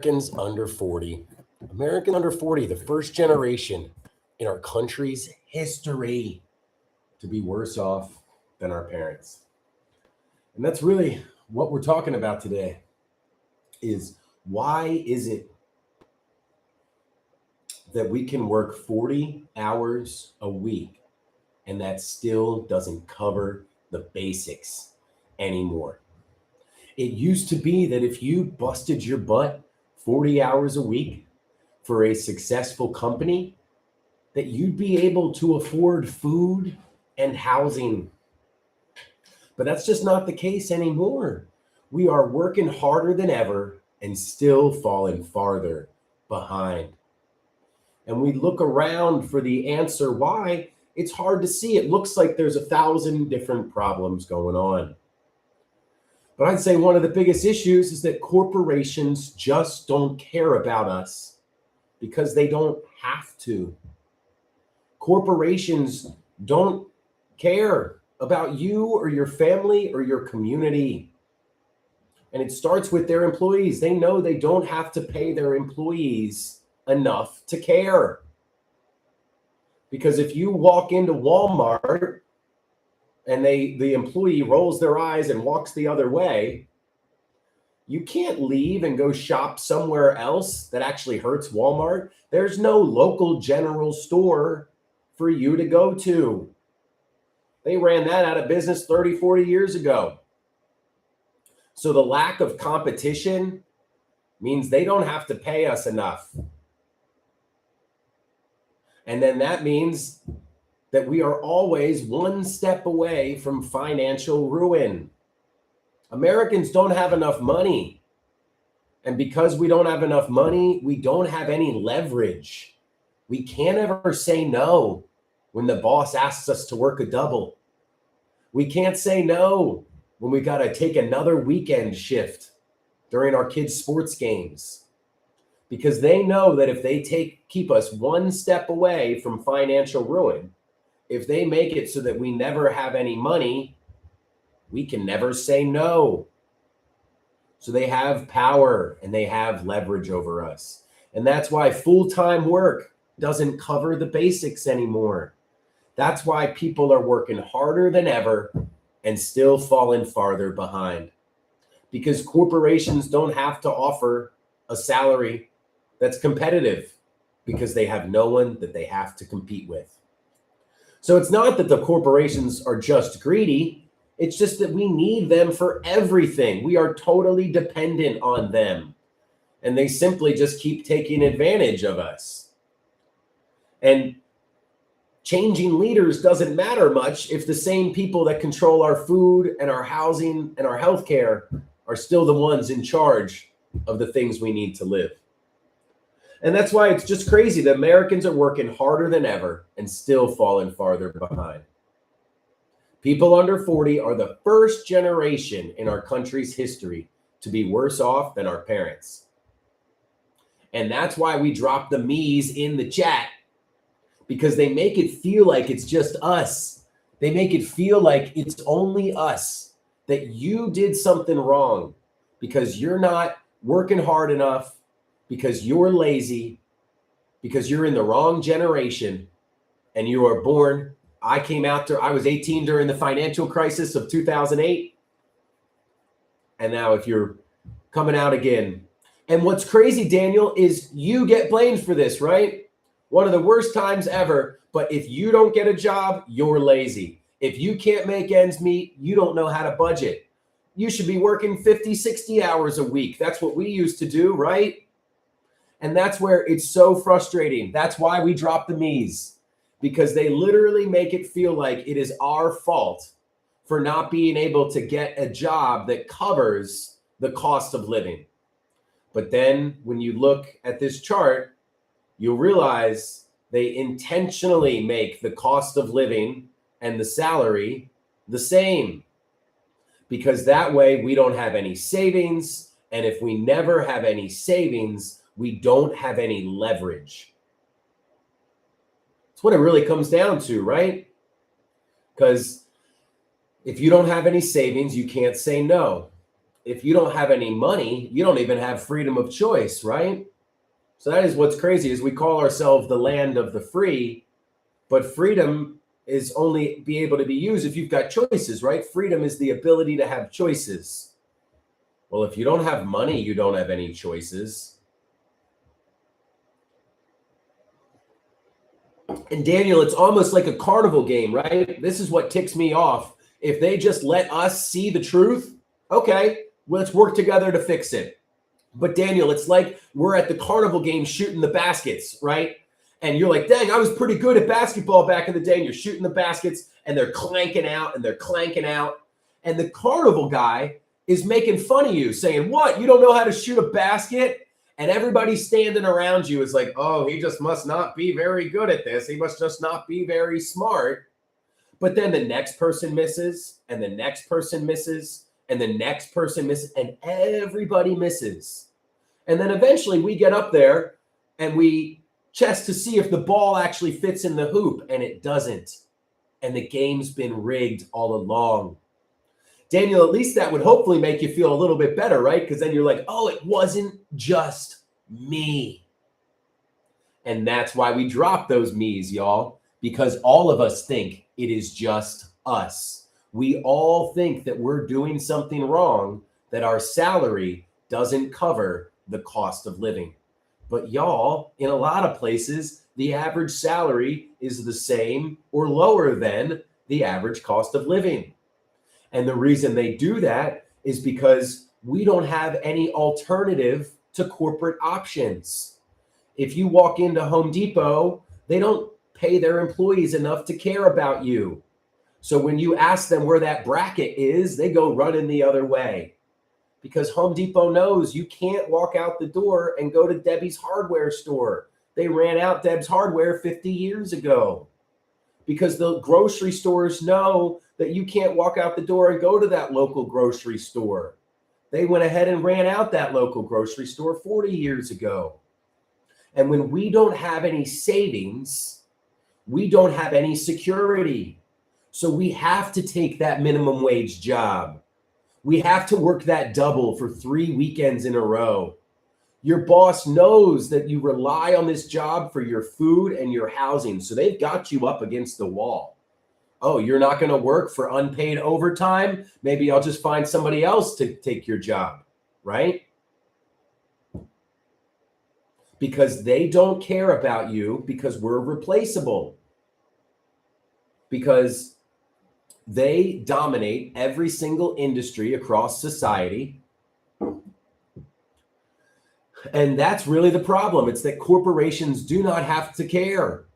Americans under 40. Americans under 40, the first generation in our country's history to be worse off than our parents. And that's really what we're talking about today is why is it that we can work 40 hours a week and that still doesn't cover the basics anymore? It used to be that if you busted your butt 40 hours a week for a successful company, that you'd be able to afford food and housing. But that's just not the case anymore. We are working harder than ever and still falling farther behind. And we look around for the answer why. It's hard to see. It looks like there's 1,000 different problems going on. But I'd say one of the biggest issues is that corporations just don't care about us because they don't have to. Corporations don't care about you or your family or your community. And it starts with their employees. They know they don't have to pay their employees enough to care. Because if you walk into Walmart and the employee rolls their eyes and walks the other way, you can't leave and go shop somewhere else that actually hurts Walmart. There's no local general store for you to go to. They ran that out of business 30, 40 years ago. So the lack of competition means they don't have to pay us enough. And then that means that we are always one step away from financial ruin. Americans don't have enough money. And because we don't have enough money, we don't have any leverage. We can't ever say no when the boss asks us to work a double. We can't say no when we got to take another weekend shift during our kids' sports games. Because they know that if they keep us one step away from financial ruin, if they make it so that we never have any money, we can never say no. So they have power and they have leverage over us. And that's why full-time work doesn't cover the basics anymore. That's why people are working harder than ever and still falling farther behind. Because corporations don't have to offer a salary that's competitive because they have no one that they have to compete with. So it's not that the corporations are just greedy. It's just that we need them for everything. We are totally dependent on them. And they simply just keep taking advantage of us. And changing leaders doesn't matter much if the same people that control our food and our housing and our healthcare are still the ones in charge of the things we need to live. And that's why it's just crazy that Americans are working harder than ever and still falling farther behind. People under 40 are the first generation in our country's history to be worse off than our parents. And that's why we drop the me's in the chat, because they make it feel like it's just us. They make it feel like it's only us, that you did something wrong because you're not working hard enough, because you're lazy, because you're in the wrong generation, and you were born. I was 18 during the financial crisis of 2008. And now if you're coming out again. And what's crazy, Daniel, is you get blamed for this, right? One of the worst times ever. But if you don't get a job, you're lazy. If you can't make ends meet, you don't know how to budget. You should be working 50, 60 hours a week. That's what we used to do, right? And that's where it's so frustrating. That's why we drop the me's, because they literally make it feel like it is our fault for not being able to get a job that covers the cost of living. But then when you look at this chart, you'll realize they intentionally make the cost of living and the salary the same, because that way we don't have any savings. And if we never have any savings, we don't have any leverage. That's what it really comes down to, right? Because if you don't have any savings, you can't say no. if you don't have any money, you don't even have freedom of choice, right? So that is what's crazy, is we call ourselves the land of the free, but freedom is only be able to be used if you've got choices, right? Freedom is the ability to have choices. Well, if you don't have money, you don't have any choices. And Daniel, it's almost like a carnival game, right? This is what ticks me off. If they just let us see the truth, okay, let's work together to fix it. But Daniel, it's like we're at the carnival game shooting the baskets, right? And you're like, dang, I was pretty good at basketball back in the day. And you're shooting the baskets and they're clanking out and they're clanking out. And the carnival guy is making fun of you, saying, what? You don't know how to shoot a basket? And everybody standing around you is like, oh, he just must not be very good at this. He must just not be very smart. But then the next person misses, and the next person misses, and the next person misses, and everybody misses. And then eventually we get up there and we chest to see if the ball actually fits in the hoop, and it doesn't. And the game's been rigged all along. Daniel, at least that would hopefully make you feel a little bit better, right? Because then you're like, oh, it wasn't just me. And that's why we drop those me's, y'all, because all of us think it is just us. We all think that we're doing something wrong, that our salary doesn't cover the cost of living. But y'all, in a lot of places, the average salary is the same or lower than the average cost of living. And the reason they do that is because we don't have any alternative to corporate options. If you walk into Home Depot, they don't pay their employees enough to care about you. So when you ask them where that bracket is, they go running the other way. Because Home Depot knows you can't walk out the door and go to Debbie's hardware store. They ran out Deb's hardware 50 years ago. Because the grocery stores know that you can't walk out the door and go to that local grocery store. They went ahead and ran out that local grocery store 40 years ago. And when we don't have any savings, we don't have any security. So we have to take that minimum wage job. We have to work that double for 3 weekends in a row. Your boss knows that you rely on this job for your food and your housing. So they've got you up against the wall. Oh, you're not going to work for unpaid overtime? Maybe I'll just find somebody else to take your job, right? Because they don't care about you, because we're replaceable. Because they dominate every single industry across society. And that's really the problem. It's that corporations do not have to care.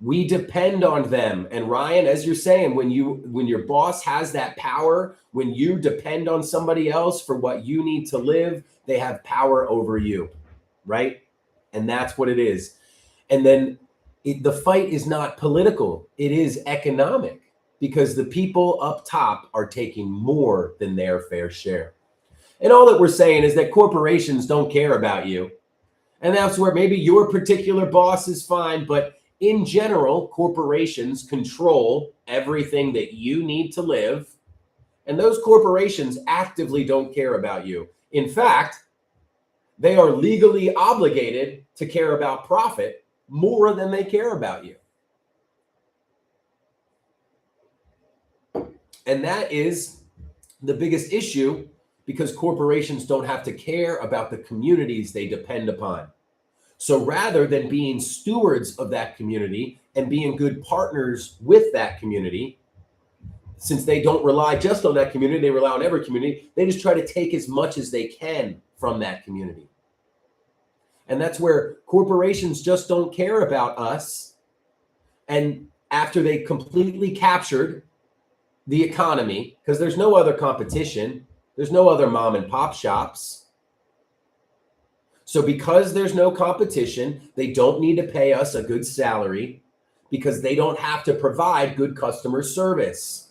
We depend on them. And Ryan, as you're saying, when your boss has that power, when you depend on somebody else for what you need to live, they have power over you, right? And that's what it is. And then the fight is not political. It is economic, because the people up top are taking more than their fair share. And all that we're saying is that corporations don't care about you. And that's where maybe your particular boss is fine, but in general, corporations control everything that you need to live. And those corporations actively don't care about you. In fact, they are legally obligated to care about profit more than they care about you. And that is the biggest issue, because corporations don't have to care about the communities they depend upon. So rather than being stewards of that community and being good partners with that community, since they don't rely just on that community, they rely on every community, they just try to take as much as they can from that community. And that's where corporations just don't care about us. And after they completely captured the economy, because there's no other competition, there's no other mom and pop shops. So because there's no competition, they don't need to pay us a good salary, because they don't have to provide good customer service.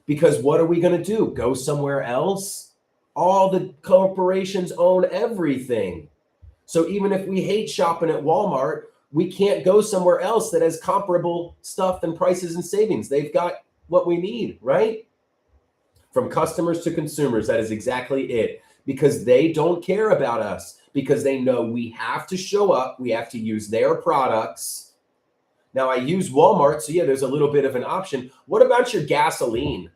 Because what are we going to do? Go somewhere else? All the corporations own everything. So even if we hate shopping at Walmart, we can't go somewhere else that has comparable stuff and prices and savings. They've got what we need, right? from customers to consumers. That is exactly it, because they don't care about us, because they know we have to show up, we have to use their products. Now, I use Walmart, so yeah, there's a little bit of an option. What about your gasoline?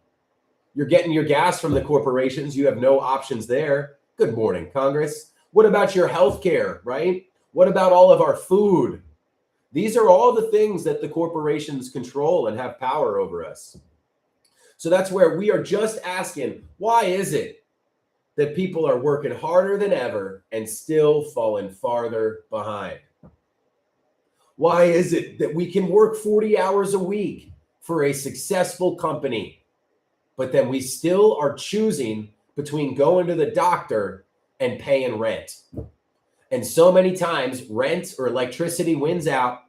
You're getting your gas from the corporations. You have no options there. Good morning, Congress. What about your healthcare, right? What about all of our food? These are all the things that the corporations control and have power over us. So that's where we are just asking, why is it that people are working harder than ever and still falling farther behind? Why is it that we can work 40 hours a week for a successful company, but then we still are choosing between going to the doctor and paying rent? And so many times rent or electricity wins out.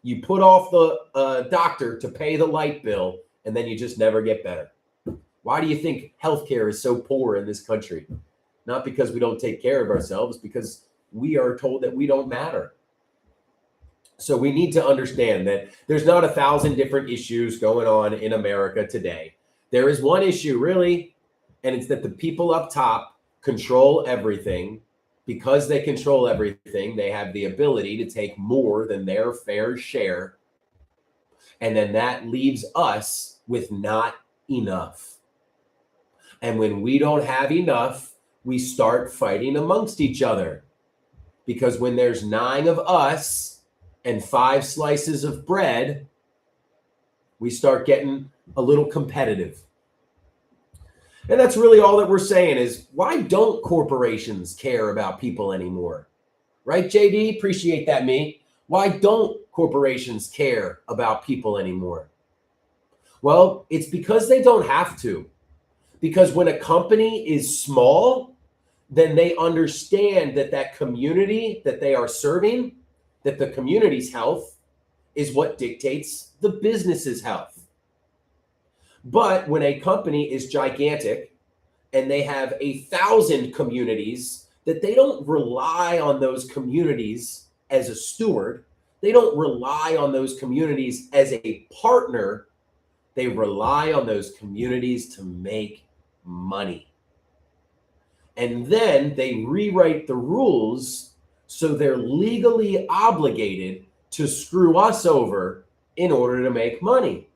You put off the doctor to pay the light bill, and then you just never get better. Why do you think healthcare is so poor in this country? Not because we don't take care of ourselves, because we are told that we don't matter. So we need to understand that there's not 1,000 different issues going on in America today. There is one issue, really, and it's that the people up top control everything. Because they control everything, they have the ability to take more than their fair share. And then that leaves us with not enough. And when we don't have enough, we start fighting amongst each other. Because when there's 9 of us and 5 slices of bread, we start getting a little competitive. And that's really all that we're saying is, why don't corporations care about people anymore? Right, JD? Appreciate that, me. Why don't corporations care about people anymore? Well, it's because they don't have to. Because when a company is small, then they understand that that community that they are serving, that the community's health is what dictates the business's health. But when a company is gigantic and they have 1,000 communities, that they don't rely on those communities as a steward. They don't rely on those communities as a partner. They rely on those communities to make money. And then they rewrite the rules so they're legally obligated to screw us over in order to make money.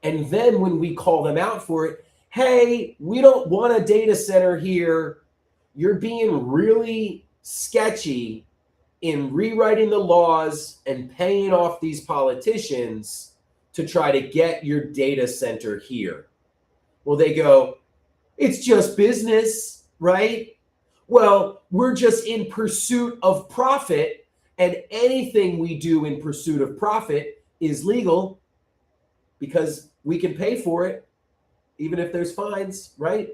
And then when we call them out for it, hey, we don't want a data center here. You're being really sketchy in rewriting the laws and paying off these politicians to try to get your data center here. Well, they go, it's just business, right? Well, we're just in pursuit of profit, and anything we do in pursuit of profit is legal because we can pay for it, even if there's fines, right?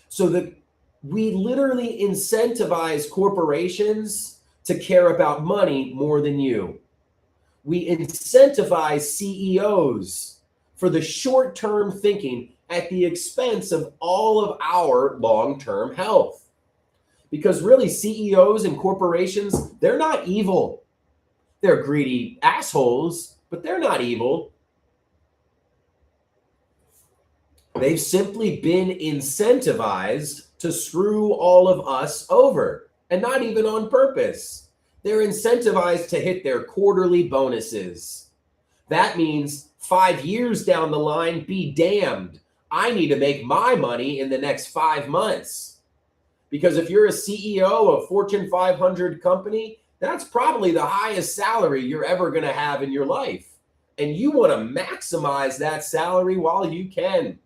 So that we literally incentivize corporations to care about money more than you. We incentivize CEOs for the short-term thinking at the expense of all of our long-term health. Because really, CEOs and corporations, they're not evil. They're greedy assholes, but they're not evil. They've simply been incentivized to screw all of us over, and not even on purpose. They're incentivized to hit their quarterly bonuses. That means 5 years down the line, be damned. I need to make my money in the next 5 months. Because if you're a CEO of Fortune 500 company, that's probably the highest salary you're ever going to have in your life. And you want to maximize that salary while you can.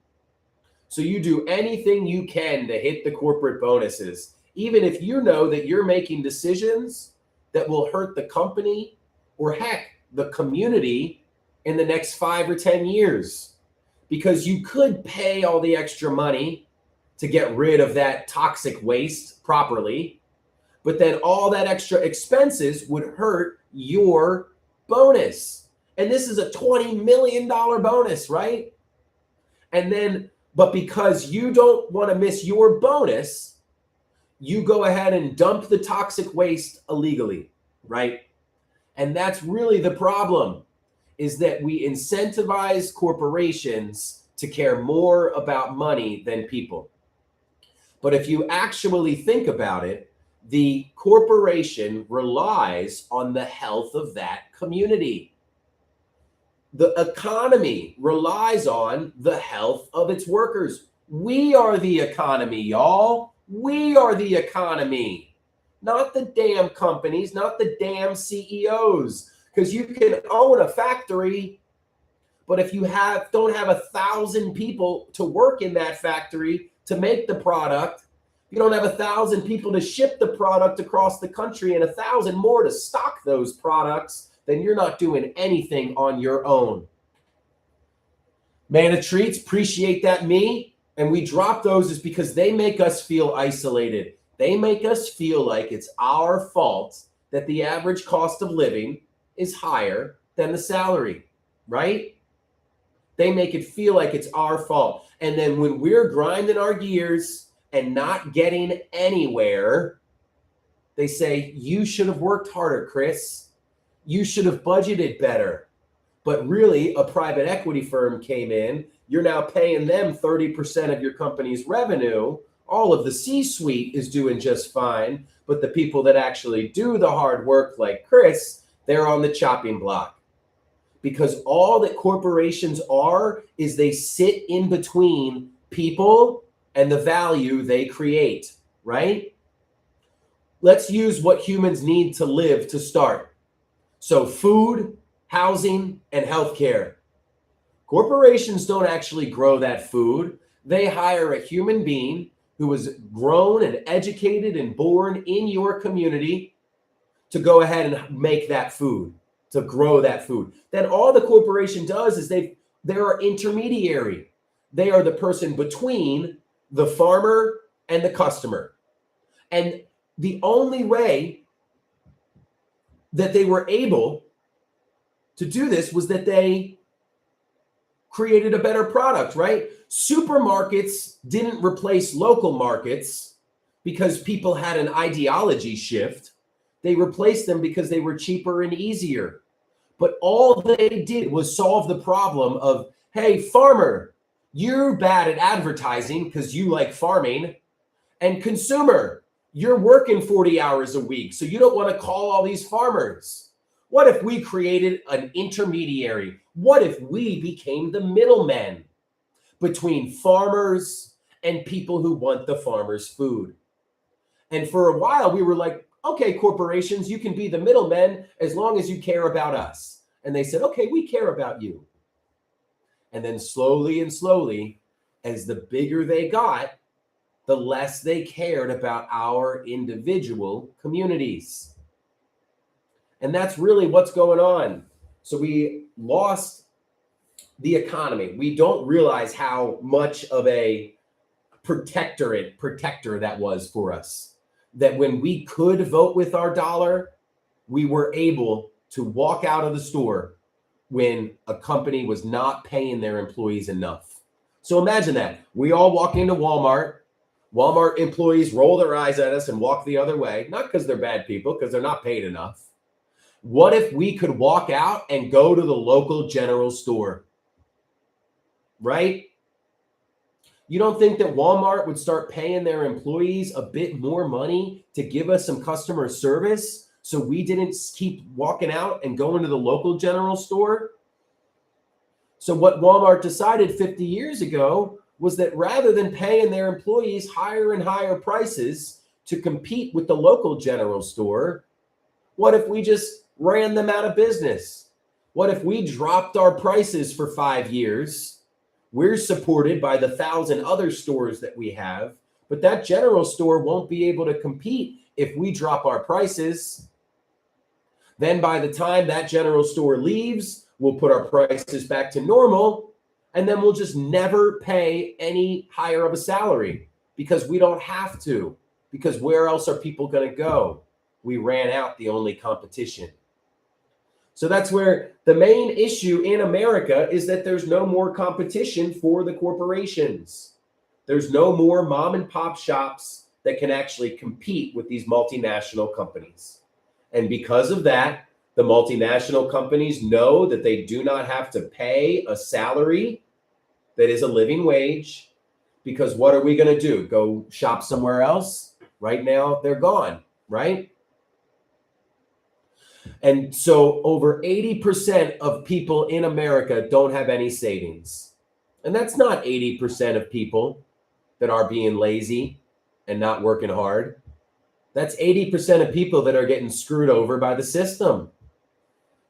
So you do anything you can to hit the corporate bonuses, even if you know that you're making decisions that will hurt the company or heck, the community in the next 5 or 10 years. Because you could pay all the extra money to get rid of that toxic waste properly, but then all that extra expenses would hurt your bonus. And this is a $20 million bonus, right? And then, but because you don't want to miss your bonus, you go ahead and dump the toxic waste illegally, right? And that's really the problem, is that we incentivize corporations to care more about money than people. But if you actually think about it, the corporation relies on the health of that community. The economy relies on the health of its workers. We are the economy, y'all. We are the economy, not the damn companies, not the damn CEOs. Because you can own a factory, but if you don't have 1,000 people to work in that factory to make the product, you don't have 1,000 people to ship the product across the country and 1,000 more to stock those products, then you're not doing anything on your own. Man of Treats, appreciate that, me. And we drop those is because they make us feel isolated. They make us feel like it's our fault that the average cost of living is higher than the salary, right? They make it feel like it's our fault. And then when we're grinding our gears and not getting anywhere, they say, you should have worked harder, Chris. You should have budgeted better. But really, a private equity firm came in. You're now paying them 30% of your company's revenue. All of the C-suite is doing just fine. But the people that actually do the hard work, like Chris, they're on the chopping block. Because all that corporations are is they sit in between people and the value they create, right? Let's use what humans need to live to start. So food, housing, and healthcare. Corporations don't actually grow that food. They hire a human being who was grown and educated and born in your community to go ahead and make that food, to grow that food. Then all the corporation does is they're intermediary. They are the person between the farmer and the customer. And the only way that they were able to do this was that they created a better product, right? Supermarkets didn't replace local markets because people had an ideology shift. They replaced them because they were cheaper and easier. But all they did was solve the problem of, hey, farmer, you're bad at advertising because you like farming. And consumer, you're working 40 hours a week, so you don't want to call all these farmers. What if we created an intermediary? What if we became the middlemen between farmers and people who want the farmers' food? And for a while, we were like, okay, corporations, you can be the middlemen as long as you care about us. And they said, okay, we care about you. And then slowly and slowly, as the bigger they got, the less they cared about our individual communities. And that's really what's going on. So we lost the economy. We don't realize how much of a protector that was for us. That when we could vote with our dollar, we were able to walk out of the store when a company was not paying their employees enough. So imagine that. We all walk into Walmart. Walmart employees roll their eyes at us and walk the other way, not because they're bad people, because they're not paid enough. What if we could walk out and go to the local general store? Right? You don't think that Walmart would start paying their employees a bit more money to give us some customer service so we didn't keep walking out and going to the local general store? So what Walmart decided 50 years ago was that rather than paying their employees higher and higher prices to compete with the local general store, what if we just ran them out of business? What if we dropped our prices for 5 years? We're supported by the 1,000 other stores that we have, but that general store won't be able to compete if we drop our prices. Then by the time that general store leaves, we'll put our prices back to normal, and then we'll just never pay any higher of a salary because we don't have to, because where else are people going to go? We ran out the only competition. So that's where the main issue in America is that there's no more competition for the corporations. There's no more mom and pop shops that can actually compete with these multinational companies. And because of that, the multinational companies know that they do not have to pay a salary that is a living wage, because what are we going to do? Go shop somewhere else? Right now, they're gone, right? And so over 80% of people in America don't have any savings. And that's not 80% of people that are being lazy and not working hard. That's 80% of people that are getting screwed over by the system.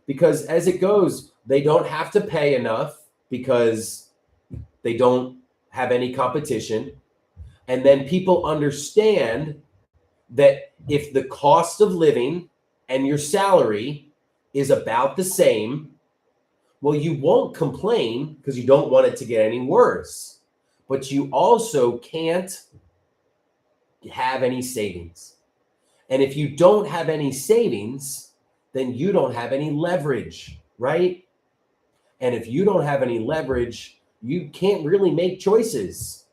Because as it goes, they don't have to pay enough because they don't have any competition. And then people understand that if the cost of living and your salary is about the same, well, you won't complain because you don't want it to get any worse. But you also can't have any savings. And if you don't have any savings, then you don't have any leverage, right? And if you don't have any leverage, you can't really make choices.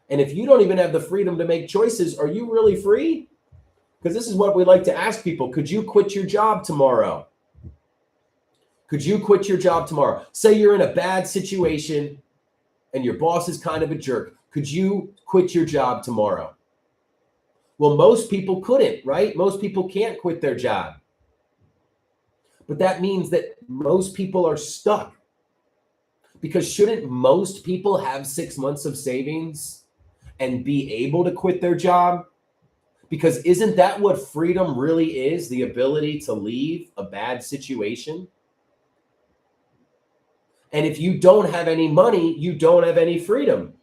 And if you don't even have the freedom to make choices, are you really free? Because this is what we like to ask people. Could you quit your job tomorrow? Could you quit your job tomorrow? Say you're in a bad situation and your boss is kind of a jerk. Could you quit your job tomorrow? Well, most people couldn't, right? Most people can't quit their job. But that means that most people are stuck. Because shouldn't most people have 6 months of savings and be able to quit their job? Because isn't that what freedom really is? The ability to leave a bad situation? And if you don't have any money, you don't have any freedom.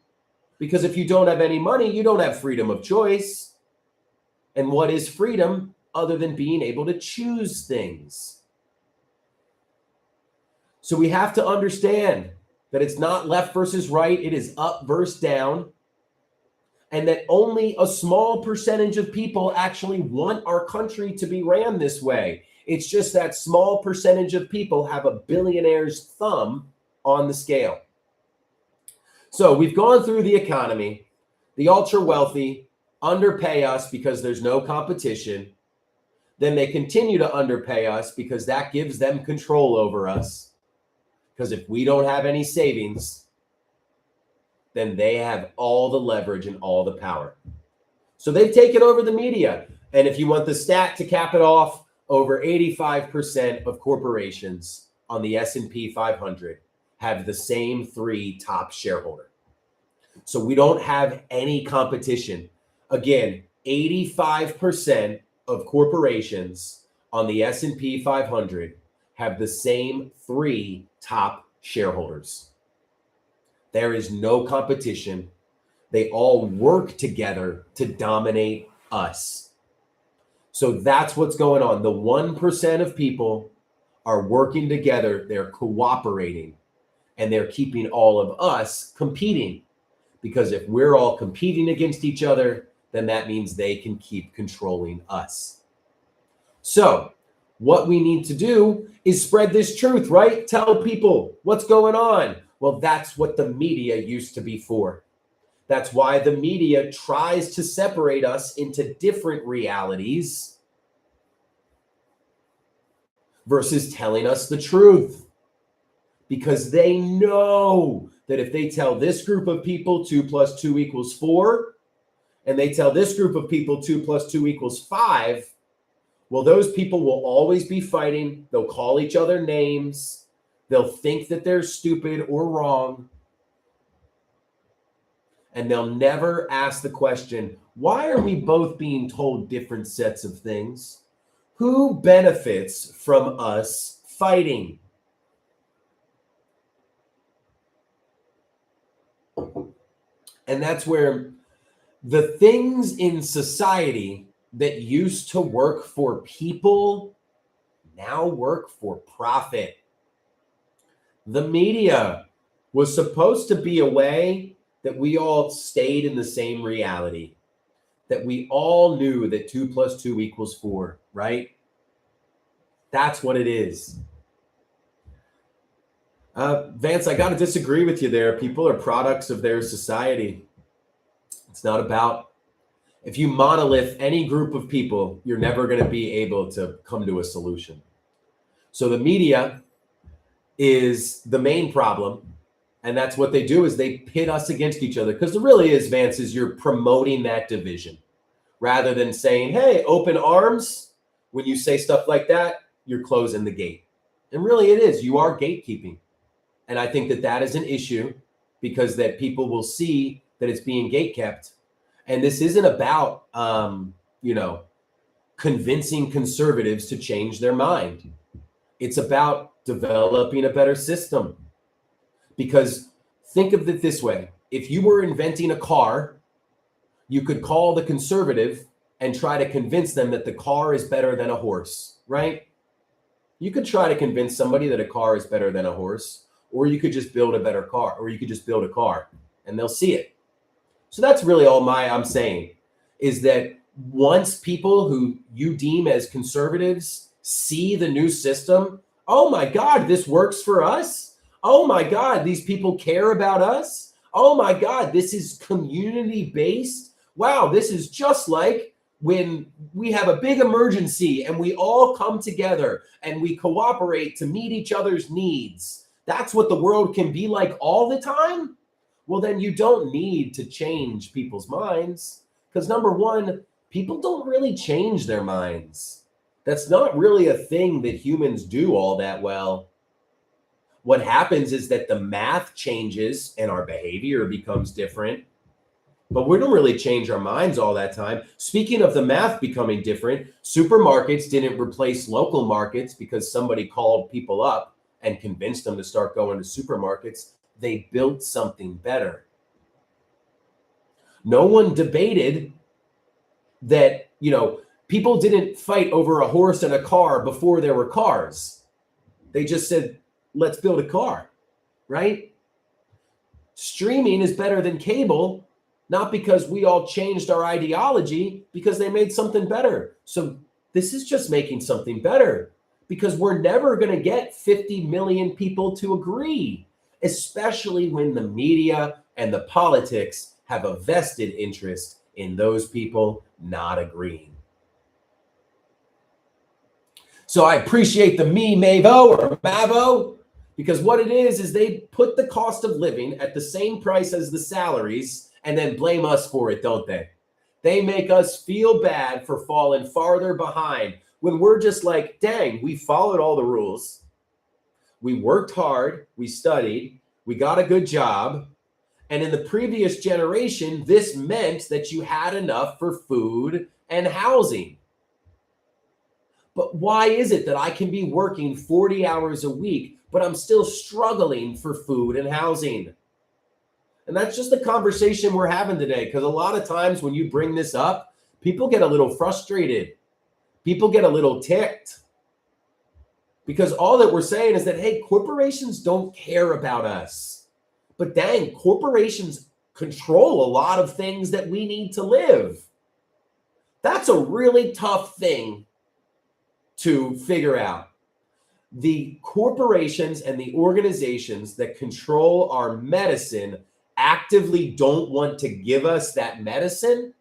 Because if you don't have any money, you don't have freedom of choice. And what is freedom other than being able to choose things? So we have to understand that it's not left versus right. It is up versus down. And that only a small percentage of people actually want our country to be ran this way. It's just that small percentage of people have a billionaire's thumb on the scale. So we've gone through the economy. The ultra wealthy underpay us because there's no competition. Then they continue to underpay us because that gives them control over us. Because if we don't have any savings, then they have all the leverage and all the power. So they've taken over the media. And if you want the stat to cap it off, over 85% of corporations on the S&P 500 have the same 3 top shareholders. So we don't have any competition. Again, 85% of corporations on the S&P 500 have the same 3 top shareholders. There is no competition. They all work together to dominate us. So that's what's going on. The 1% of people are working together. They're cooperating, and they're keeping all of us competing. Because if we're all competing against each other, then that means they can keep controlling us. So what we need to do is spread this truth, right? Tell people what's going on. Well, that's what the media used to be for. That's why the media tries to separate us into different realities versus telling us the truth. Because they know that if they tell this group of people 2 + 2 = 4, and they tell this group of people 2 + 2 = 5, well, those people will always be fighting. They'll call each other names. They'll think that they're stupid or wrong. And they'll never ask the question, why are we both being told different sets of things? Who benefits from us fighting? And that's where the things in society that used to work for people now work for profit. The media was supposed to be a way that we all stayed in the same reality, that we all knew that 2 + 2 = 4, right? That's what it is. Vance, I got to disagree with you there. People are products of their society. It's not about, if you monolith any group of people, you're never going to be able to come to a solution. So the media is the main problem, And that's what they do, is they pit us against each other. Because it really is, Vance, is you're promoting that division rather than saying, hey, open arms. When you say stuff like that, you're closing the gate. And really it is. You are gatekeeping. And I think that that is an issue, because that people will see that it's being gatekept. And this isn't about, convincing conservatives to change their mind. It's about developing a better system. Because think of it this way. If you were inventing a car, you could call the conservative and try to convince them that the car is better than a horse, right? You could try to convince somebody that a car is better than a horse, or you could just build a better car, or you could just build a car and they'll see it. So that's really all I'm saying, is that once people who you deem as conservatives see the new system, oh my God, this works for us. Oh my God, these people care about us. Oh my God, this is community-based. Wow, this is just like when we have a big emergency and we all come together and we cooperate to meet each other's needs. That's what the world can be like all the time. Well, then you don't need to change people's minds, because number one, people don't really change their minds. That's not really a thing that humans do all that well. What happens is that the math changes and our behavior becomes different, but we don't really change our minds all that time. Speaking of the math becoming different, supermarkets didn't replace local markets because somebody called people up and convinced them to start going to supermarkets. They built something better. No one debated that, people didn't fight over a horse and a car before there were cars. They just said, let's build a car, right? Streaming is better than cable, not because we all changed our ideology, because they made something better. So this is just making something better, because we're never going to get 50 million people to agree, especially when the media and the politics have a vested interest in those people not agreeing. So I appreciate the Mavo or Mavo, because what it is they put the cost of living at the same price as the salaries and then blame us for it, don't they? They make us feel bad for falling farther behind when we're just like, dang, we followed all the rules. We worked hard, we studied, we got a good job. And in the previous generation, this meant that you had enough for food and housing. But why is it that I can be working 40 hours a week, but I'm still struggling for food and housing? And that's just the conversation we're having today, because a lot of times when you bring this up, people get a little frustrated. People get a little ticked. Because all that we're saying is that, hey, corporations don't care about us. But dang, corporations control a lot of things that we need to live. That's a really tough thing to figure out. The corporations and the organizations that control our medicine actively don't want to give us that medicine.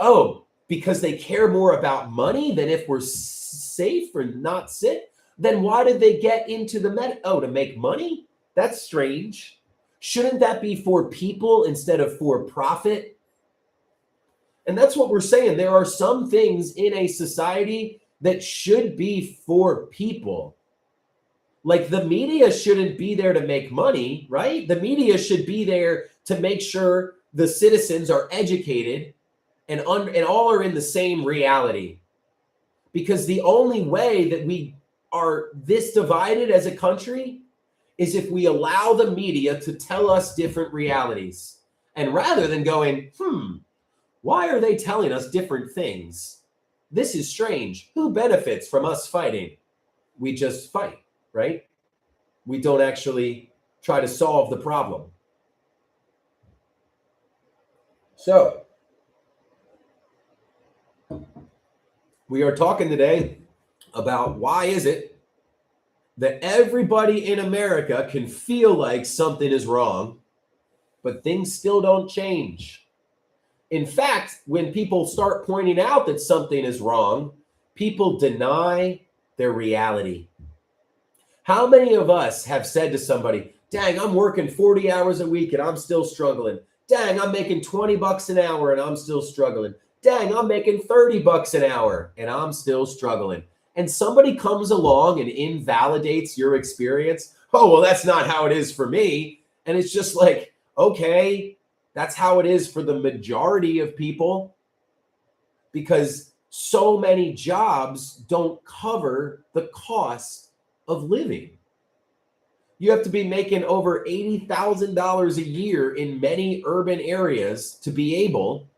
Oh, because they care more about money than if we're safe or not sick? Then why did they get into the to make money? That's strange. Shouldn't that be for people instead of for profit? And that's what we're saying. There are some things in a society that should be for people. Like the media shouldn't be there to make money, right? The media should be there to make sure the citizens are educated and all are in the same reality. Because the only way that we are this divided as a country is if we allow the media to tell us different realities. And rather than going, why are they telling us different things? This is strange. Who benefits from us fighting? We just fight, right? We don't actually try to solve the problem. So, we are talking today about why is it that everybody in America can feel like something is wrong, but things still don't change. In fact, when people start pointing out that something is wrong, people deny their reality. How many of us have said to somebody, Dang, I'm working 40 hours a week and I'm still struggling. Dang, I'm making 20 bucks an hour and I'm still struggling. Dang, I'm making 30 bucks an hour and I'm still struggling. And somebody comes along and invalidates your experience. Oh, well, that's not how it is for me. And it's just like, okay, that's how it is for the majority of people, because so many jobs don't cover the cost of living. You have to be making over $80,000 a year in many urban areas to be able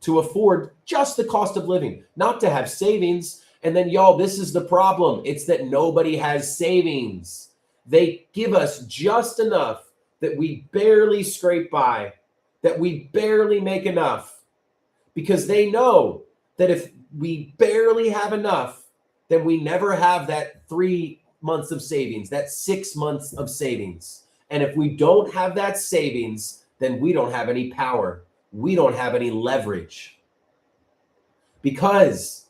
to afford just the cost of living, not to have savings. And then, y'all, this is the problem. It's that nobody has savings. They give us just enough that we barely scrape by, that we barely make enough, because they know that if we barely have enough, then we never have that 3 months of savings, that 6 months of savings. And if we don't have that savings, then we don't have any power. We don't have any leverage, because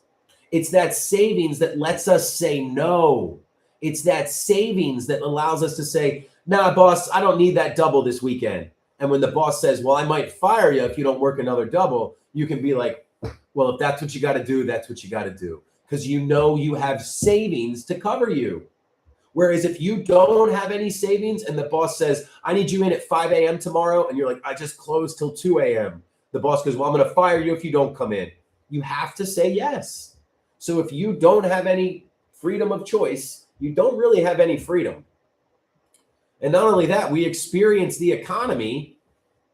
it's that savings that lets us say no. It's that savings that allows us to say, nah, boss, I don't need that double this weekend. And when the boss says, well, I might fire you if you don't work another double, you can be like, well, if that's what you got to do, that's what you got to do. Because you know you have savings to cover you. Whereas if you don't have any savings and the boss says, I need you in at 5 a.m. tomorrow, and you're like, I just closed till 2 a.m. The boss goes, well, I'm going to fire you if you don't come in. You have to say yes. So if you don't have any freedom of choice, you don't really have any freedom. And not only that, we experience the economy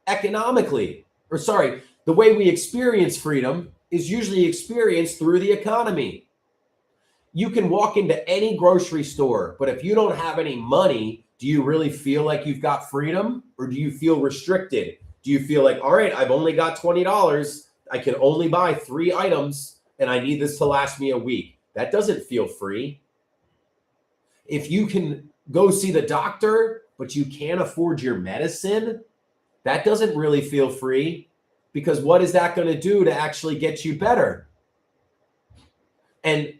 economically. Or sorry, the way we experience freedom is usually experienced through the economy. You can walk into any grocery store, but if you don't have any money, do you really feel like you've got freedom, or do you feel restricted? Do you feel like, all right, I've only got $20. I can only buy 3 items and I need this to last me a week? That doesn't feel free. If you can go see the doctor, but you can't afford your medicine, that doesn't really feel free, because what is that going to do to actually get you better? And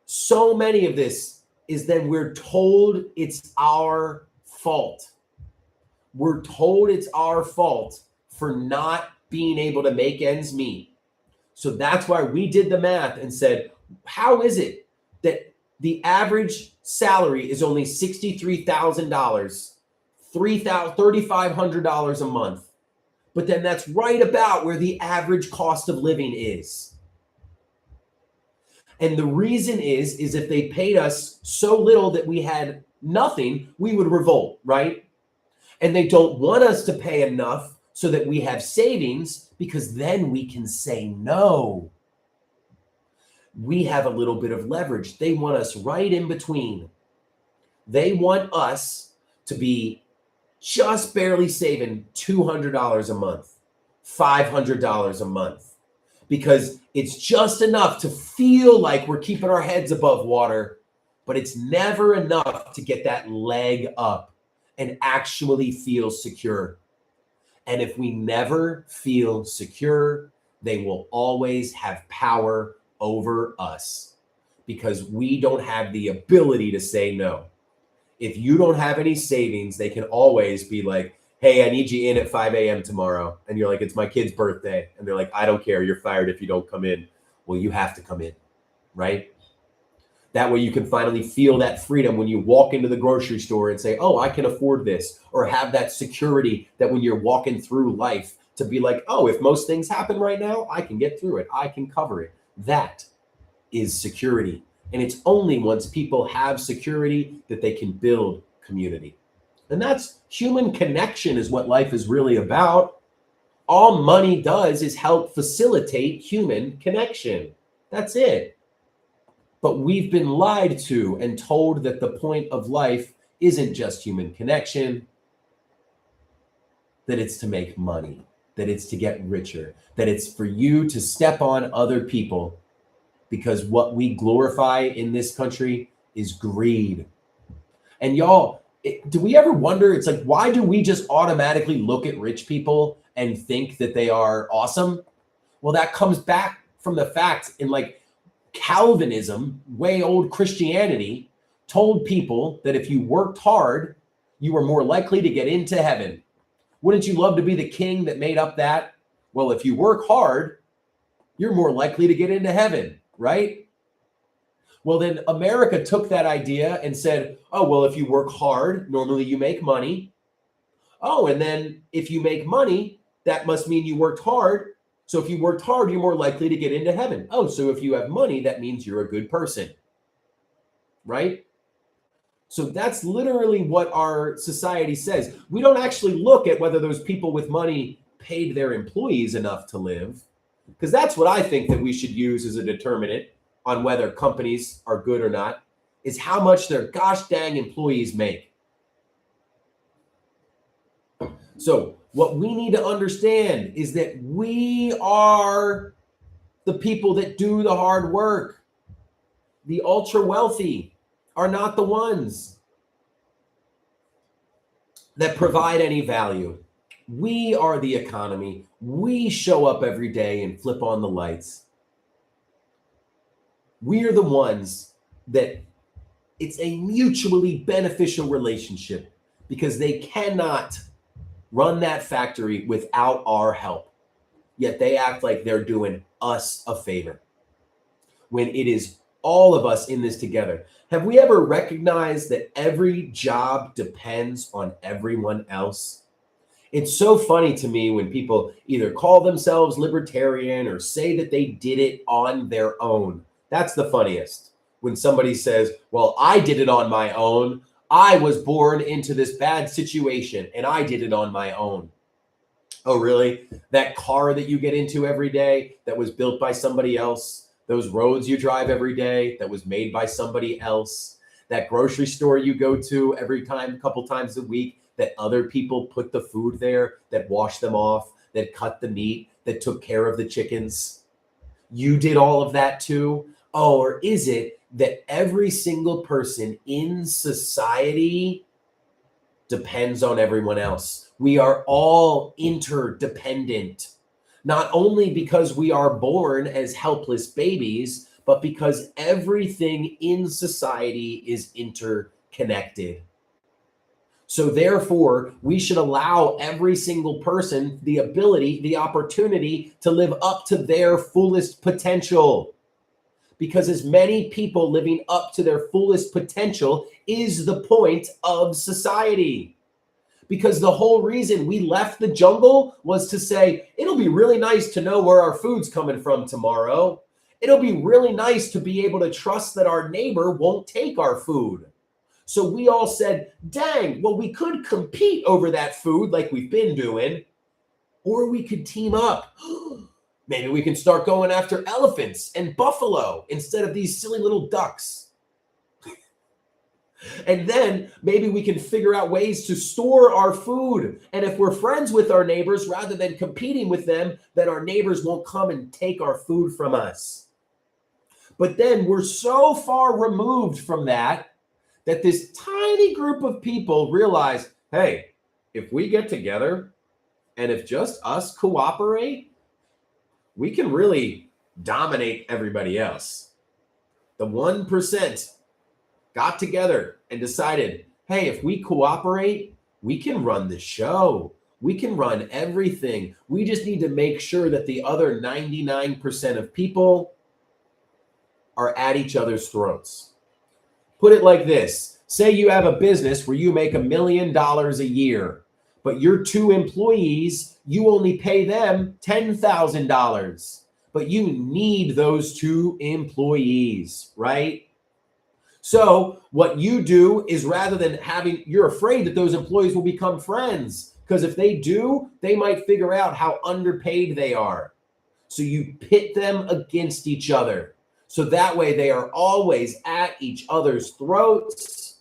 so many of this is then we're told it's our fault. We're told it's our fault for not being able to make ends meet. So that's why we did the math and said, how is it that the average salary is only $63,000, $3,500 a month? But then that's right about where the average cost of living is. And the reason is if they paid us so little that we had nothing, we would revolt, right? And they don't want us to pay enough so that we have savings, because then we can say no. We have a little bit of leverage. They want us right in between. They want us to be just barely saving $200 a month, $500 a month, because it's just enough to feel like we're keeping our heads above water, but it's never enough to get that leg up and actually feel secure. And if we never feel secure, they will always have power over us, because we don't have the ability to say no. If you don't have any savings, they can always be like, hey, I need you in at 5 a.m. tomorrow. And you're like, it's my kid's birthday. And they're like, I don't care. You're fired if you don't come in. Well, you have to come in, right? That way you can finally feel that freedom when you walk into the grocery store and say, oh, I can afford this, or have that security that when you're walking through life to be like, oh, if most things happen right now, I can get through it. I can cover it. That is security. And it's only once people have security that they can build community. And that's human connection, is what life is really about. All money does is help facilitate human connection. That's it. But we've been lied to and told that the point of life isn't just human connection, that it's to make money, that it's to get richer, that it's for you to step on other people, because what we glorify in this country is greed. And y'all, do we ever wonder, it's like, why do we just automatically look at rich people and think that they are awesome? Well, that comes back from the fact in like Calvinism, way old Christianity, told people that if you worked hard, you are more likely to get into heaven. Wouldn't you love to be the king that made up that? Well, if you work hard, you're more likely to get into heaven, right? Well, then America took that idea and said, oh, well, if you work hard, normally you make money. Oh, and then if you make money, that must mean you worked hard. So if you worked hard, you're more likely to get into heaven. Oh, so if you have money, that means you're a good person, right? So that's literally what our society says. We don't actually look at whether those people with money paid their employees enough to live, because that's what I think that we should use as a determinant on whether companies are good or not, is how much their gosh dang employees make. So what we need to understand is that we are the people that do the hard work. The ultra wealthy are not the ones that provide any value. We are the economy. We show up every day and flip on the lights. We are the ones that it's a mutually beneficial relationship, because they cannot run that factory without our help. Yet they act like they're doing us a favor when it is all of us in this together. Have we ever recognized that every job depends on everyone else? It's so funny to me when people either call themselves libertarian or say that they did it on their own. That's the funniest. When somebody says, well, I did it on my own. I was born into this bad situation and I did it on my own. Oh, really? That car that you get into every day that was built by somebody else, those roads you drive every day that was made by somebody else, that grocery store you go to every time, a couple times a week, that other people put the food there, that washed them off, that cut the meat, that took care of the chickens. You did all of that too? Oh, or is it that every single person in society depends on everyone else? We are all interdependent, not only because we are born as helpless babies, but because everything in society is interconnected. So therefore, we should allow every single person the ability, the opportunity to live up to their fullest potential. Because as many people living up to their fullest potential is the point of society. Because the whole reason we left the jungle was to say, it'll be really nice to know where our food's coming from tomorrow. It'll be really nice to be able to trust that our neighbor won't take our food. So we all said, dang, well, we could compete over that food like we've been doing, or we could team up. Maybe we can start going after elephants and buffalo instead of these silly little ducks. And then maybe we can figure out ways to store our food. And if we're friends with our neighbors, rather than competing with them, then our neighbors won't come and take our food from us. But then we're so far removed from that this tiny group of people realize, hey, if we get together and if just us cooperate, we can really dominate everybody else. The 1% got together and decided, hey, if we cooperate, we can run the show. We can run everything. We just need to make sure that the other 99% of people are at each other's throats. Put it like this. Say you have a business where you make $1 million a year, but your 2 employees, you only pay them $10,000, but you need those 2 employees, right? So what you do is, rather than you're afraid that those employees will become friends, because if they do, they might figure out how underpaid they are. So you pit them against each other. So that way they are always at each other's throats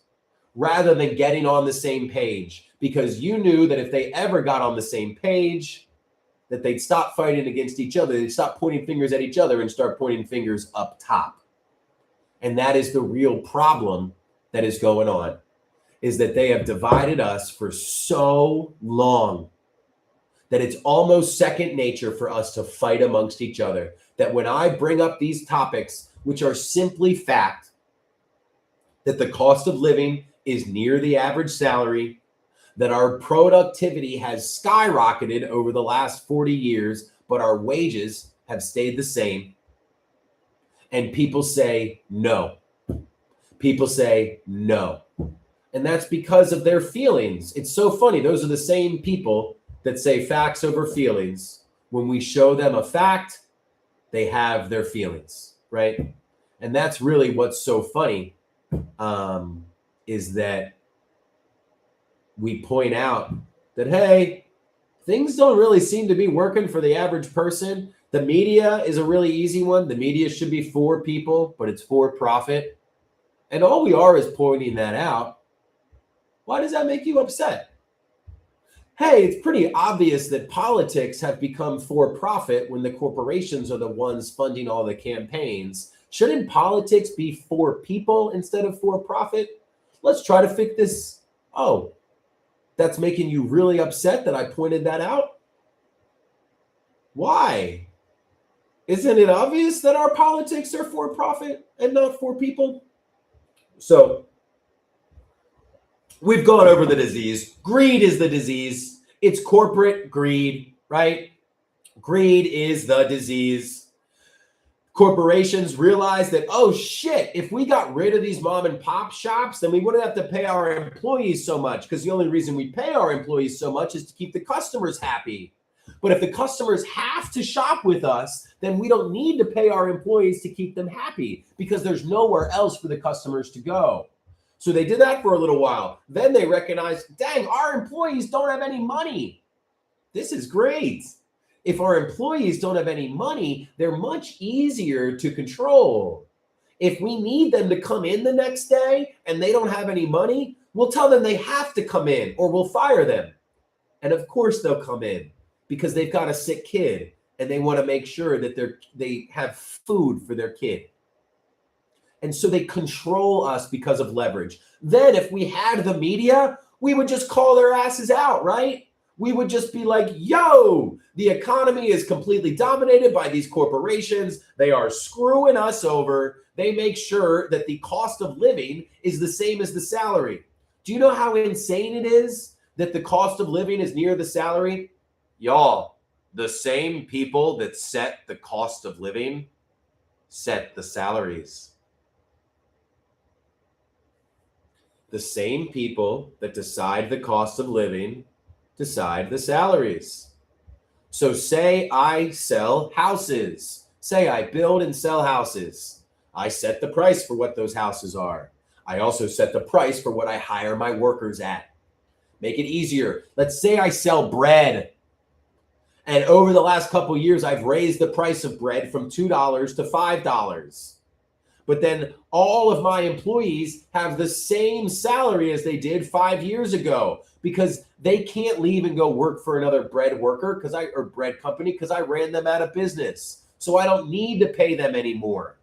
rather than getting on the same page, because you knew that if they ever got on the same page, that they'd stop fighting against each other. They'd stop pointing fingers at each other and start pointing fingers up top. And that is the real problem that is going on, is that they have divided us for so long that it's almost second nature for us to fight amongst each other. That when I bring up these topics, which are simply fact, that the cost of living is near the average salary, that our productivity has skyrocketed over the last 40 years, but our wages have stayed the same. And people say no. People say no. And that's because of their feelings. It's so funny. Those are the same people that say facts over feelings. When we show them a fact, they have their feelings, right? And that's really what's so funny, is that we point out that, hey, things don't really seem to be working for the average person. The media is a really easy one. The media should be for people, but it's for profit. And all we are is pointing that out. Why does that make you upset? Hey, it's pretty obvious that politics have become for profit when the corporations are the ones funding all the campaigns. Shouldn't politics be for people instead of for profit? Let's try to fix this. Oh, that's making you really upset that I pointed that out? Why? Isn't it obvious that our politics are for profit and not for people? So we've gone over the disease. Greed is the disease. It's corporate greed, right? Greed is the disease. Corporations realize that, oh shit, if we got rid of these mom and pop shops, then we wouldn't have to pay our employees so much, because the only reason we pay our employees so much is to keep the customers happy. But if the customers have to shop with us, then we don't need to pay our employees to keep them happy, because there's nowhere else for the customers to go. So they did that for a little while. Then they recognized, dang, our employees don't have any money. This is great. If our employees don't have any money, they're much easier to control. If we need them to come in the next day and they don't have any money, we'll tell them they have to come in or we'll fire them. And of course they'll come in because they've got a sick kid and they want to make sure that they have food for their kid. And so they control us because of leverage. Then if we had the media, we would just call their asses out, right? We would just be like, yo, the economy is completely dominated by these corporations. They are screwing us over. They make sure that the cost of living is the same as the salary. Do you know how insane it is that the cost of living is near the salary? Y'all, the same people that set the cost of living set the salaries. The same people that decide the cost of living decide the salaries. So say I sell houses. Say I build and sell houses. I set the price for what those houses are. I also set the price for what I hire my workers at. Make it easier. Let's say I sell bread. And over the last couple of years, I've raised the price of bread from $2 to $5. But then all of my employees have the same salary as they did 5 years ago, because they can't leave and go work for another bread worker or bread company because I ran them out of business. So I don't need to pay them anymore.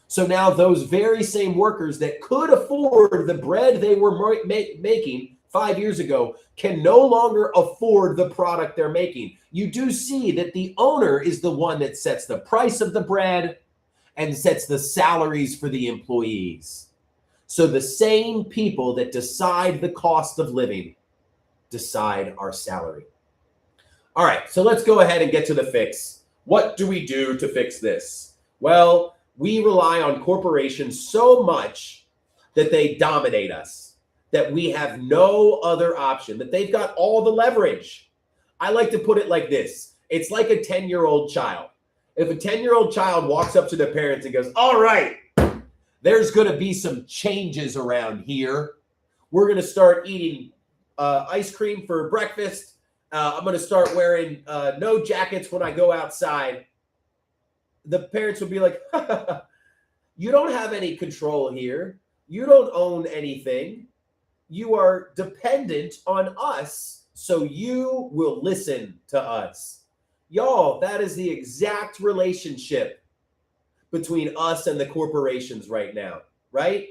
So now those very same workers that could afford the bread they were making 5 years ago can no longer afford the product they're making. You do see that the owner is the one that sets the price of the bread and sets the salaries for the employees. So the same people that decide the cost of living decide our salary. All right, so let's go ahead and get to the fix. What do we do to fix this? Well, we rely on corporations so much that they dominate us, that we have no other option, that they've got all the leverage. I like to put it like this. It's like a 10-year-old child. If a 10-year-old child walks up to their parents and goes, all right, there's going to be some changes around here. We're going to start eating ice cream for breakfast. I'm going to start wearing no jackets when I go outside. The parents would be like, you don't have any control here. You don't own anything. You are dependent on us, so you will listen to us. Y'all, that is the exact relationship between us and the corporations right now, right?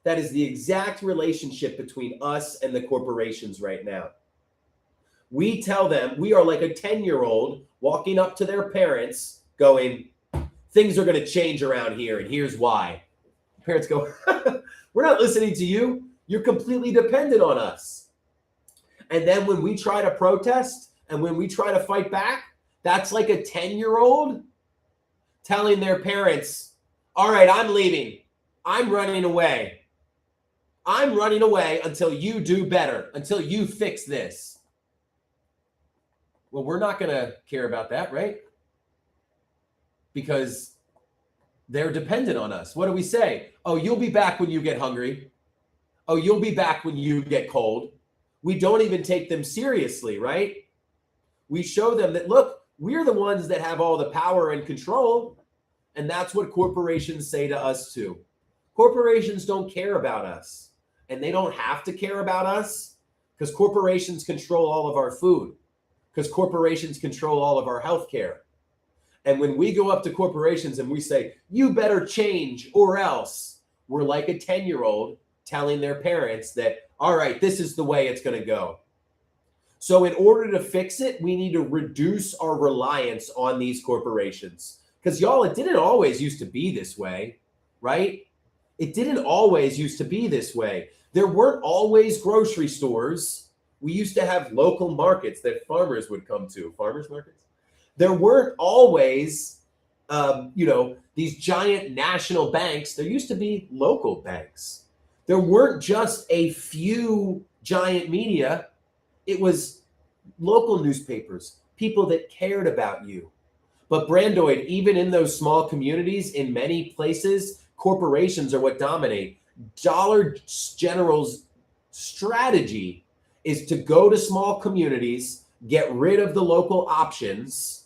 That is the exact relationship between us and the corporations right now. We tell them, we are like a 10-year-old walking up to their parents going, things are going to change around here, and here's why. Parents go, we're not listening to you. You're completely dependent on us. And then when we try to protest and when we try to fight back, that's like a 10-year-old telling their parents, all right, I'm leaving. I'm running away. I'm running away until you do better, until you fix this. Well, we're not going to care about that, right? Because they're dependent on us. What do we say? Oh, you'll be back when you get hungry. Oh, you'll be back when you get cold. We don't even take them seriously, right? We show them that, look, we're the ones that have all the power and control. And that's what corporations say to us too. Corporations don't care about us. And they don't have to care about us because corporations control all of our food, because corporations control all of our healthcare. And when we go up to corporations and we say, you better change or else, we're like a 10-year-old telling their parents that, all right, this is the way it's going to go. So in order to fix it, we need to reduce our reliance on these corporations. Because y'all, it didn't always used to be this way, right? It didn't always used to be this way. There weren't always grocery stores. We used to have local markets that farmers would come to, farmers markets. There weren't always, these giant national banks. There used to be local banks. There weren't just a few giant media. It was local newspapers, people that cared about you. But Brandoid, even in those small communities, in many places, corporations are what dominate. Dollar General's strategy is to go to small communities, get rid of the local options,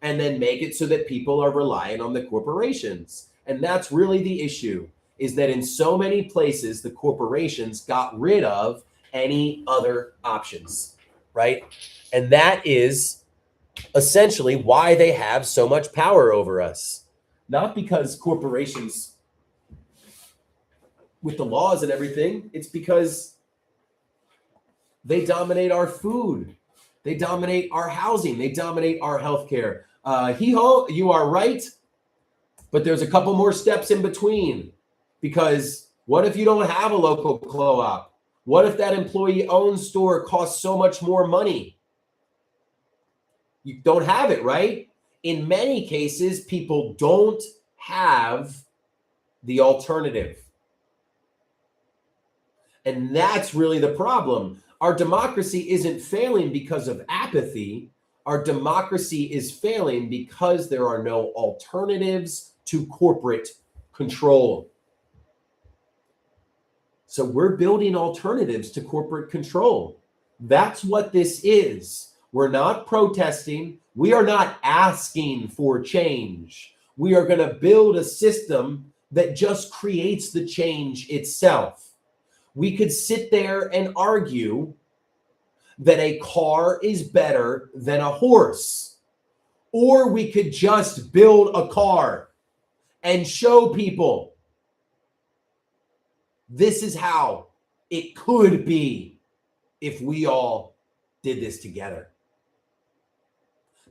and then make it so that people are relying on the corporations. And that's really the issue, is that in so many places, the corporations got rid of any other options, right? And that is essentially why they have so much power over us. Not because corporations, with the laws and everything, it's because they dominate our food. They dominate our housing. They dominate our healthcare. Hee-ho, you are right, but there's a couple more steps in between. Because what if you don't have a local co-op? What if that employee-owned store costs so much more money? You don't have it, right? In many cases, people don't have the alternative. And that's really the problem. Our democracy isn't failing because of apathy. Our democracy is failing because there are no alternatives to corporate control. So we're building alternatives to corporate control. That's what this is. We're not protesting. We are not asking for change. We are going to build a system that just creates the change itself. We could sit there and argue that a car is better than a horse, or we could just build a car and show people this is how it could be if we all did this together.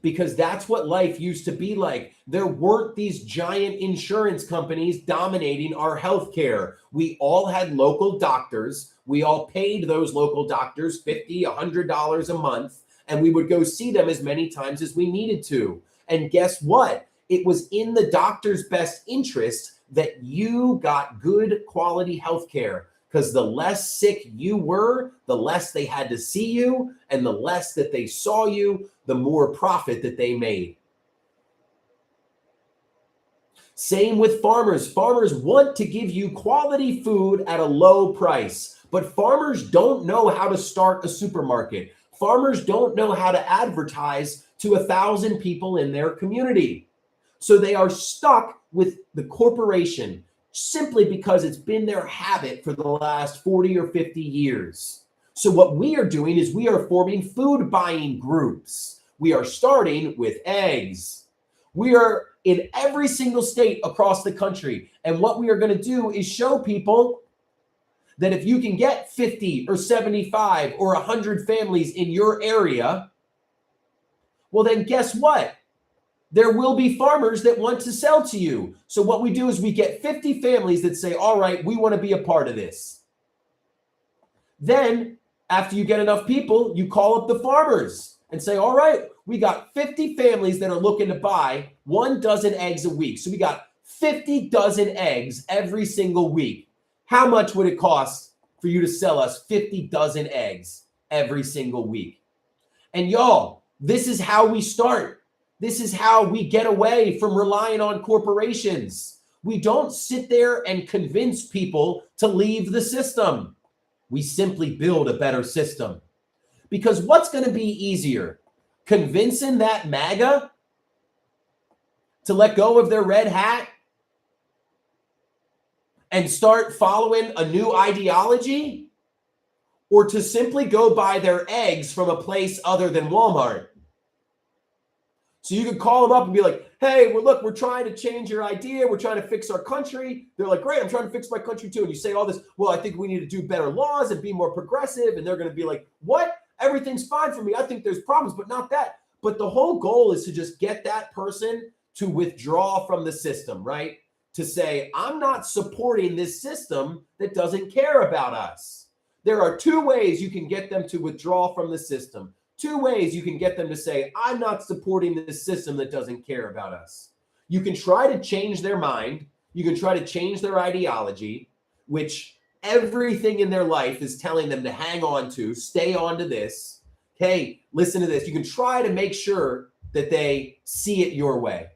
Because that's what life used to be like. There weren't these giant insurance companies dominating our healthcare. We all had local doctors. We all paid those local doctors $50, $100 a month, and we would go see them as many times as we needed to. And guess what? It was in the doctor's best interest that you got good quality healthcare, because the less sick you were, the less they had to see you, and the less that they saw you, the more profit that they made. Same with farmers. Farmers want to give you quality food at a low price, but farmers don't know how to start a supermarket. Farmers don't know how to advertise to 1,000 people in their community. So they are stuck with the corporation simply because it's been their habit for the last 40 or 50 years. So what we are doing is we are forming food buying groups. We are starting with eggs. We are in every single state across the country. And what we are going to do is show people that if you can get 50 or 75 or 100 families in your area, well, then guess what? There will be farmers that want to sell to you. So what we do is we get 50 families that say, all right, we want to be a part of this. Then after you get enough people, you call up the farmers and say, all right, we got 50 families that are looking to buy 1 dozen eggs a week. So we got 50 dozen eggs every single week. How much would it cost for you to sell us 50 dozen eggs every single week? And y'all, this is how we start. This is how we get away from relying on corporations. We don't sit there and convince people to leave the system. We simply build a better system. Because what's going to be easier? Convincing that MAGA to let go of their red hat and start following a new ideology, or to simply go buy their eggs from a place other than Walmart? So you could call them up and be like, hey, well, look, we're trying to change your idea. We're trying to fix our country. They're like, great, I'm trying to fix my country too. And you say all this, well, I think we need to do better laws and be more progressive. And they're going to be like, what? Everything's fine for me. I think there's problems, but not that. But the whole goal is to just get that person to withdraw from the system, right? To say, I'm not supporting this system that doesn't care about us. There are 2 ways you can get them to withdraw from the system. 2 ways you can get them to say, I'm not supporting this system that doesn't care about us. You can try to change their mind. You can try to change their ideology, which everything in their life is telling them to hang on to, stay on to this. Hey, listen to this. You can try to make sure that they see it your way.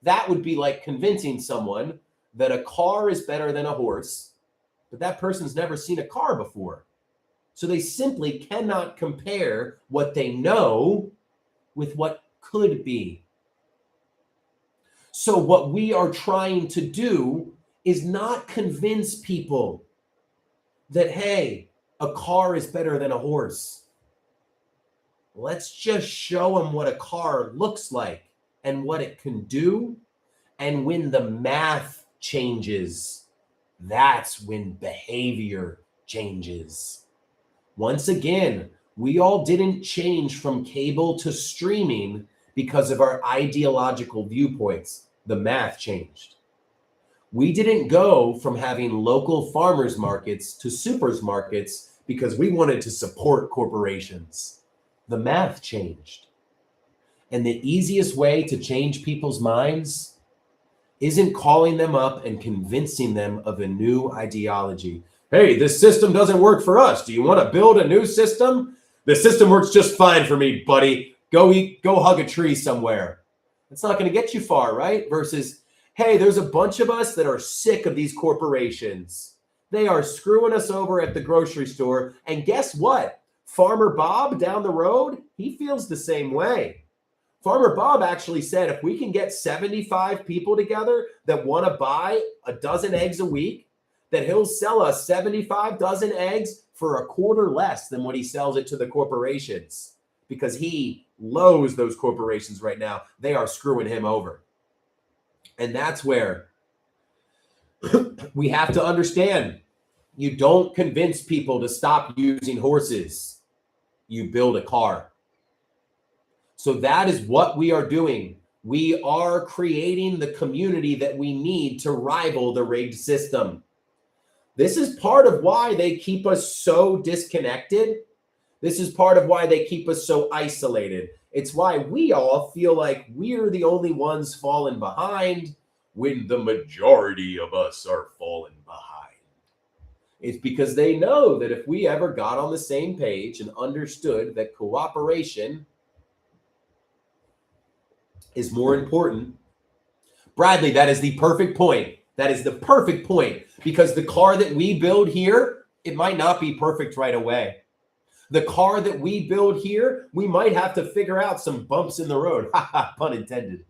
That would be like convincing someone that a car is better than a horse, but that person's never seen a car before. So they simply cannot compare what they know with what could be. So what we are trying to do is not convince people that, hey, a car is better than a horse. Let's just show them what a car looks like and what it can do. And when the math changes, that's when behavior changes. Once again, we all didn't change from cable to streaming because of our ideological viewpoints. The math changed. We didn't go from having local farmers markets to supermarkets because we wanted to support corporations. The math changed. And the easiest way to change people's minds isn't calling them up and convincing them of a new ideology. Hey, this system doesn't work for us. Do you want to build a new system? The system works just fine for me, buddy. Go hug a tree somewhere. It's not going to get you far, right? Versus, hey, there's a bunch of us that are sick of these corporations. They are screwing us over at the grocery store. And guess what? Farmer Bob down the road, he feels the same way. Farmer Bob actually said, if we can get 75 people together that want to buy a dozen eggs a week, that he'll sell us 75 dozen eggs for a quarter less than what he sells it to the corporations, because he loathes those corporations right now. They are screwing him over. And that's where we have to understand, you don't convince people to stop using horses. You build a car. So that is what we are doing. We are creating the community that we need to rival the rigged system. This is part of why they keep us so disconnected. This is part of why they keep us so isolated. It's why we all feel like we're the only ones falling behind when the majority of us are falling behind. It's because they know that if we ever got on the same page and understood that cooperation is more important. Bradley, that is the perfect point. That is the perfect point, because the car that we build here, it might not be perfect right away. The car that we build here, we might have to figure out some bumps in the road. Pun intended.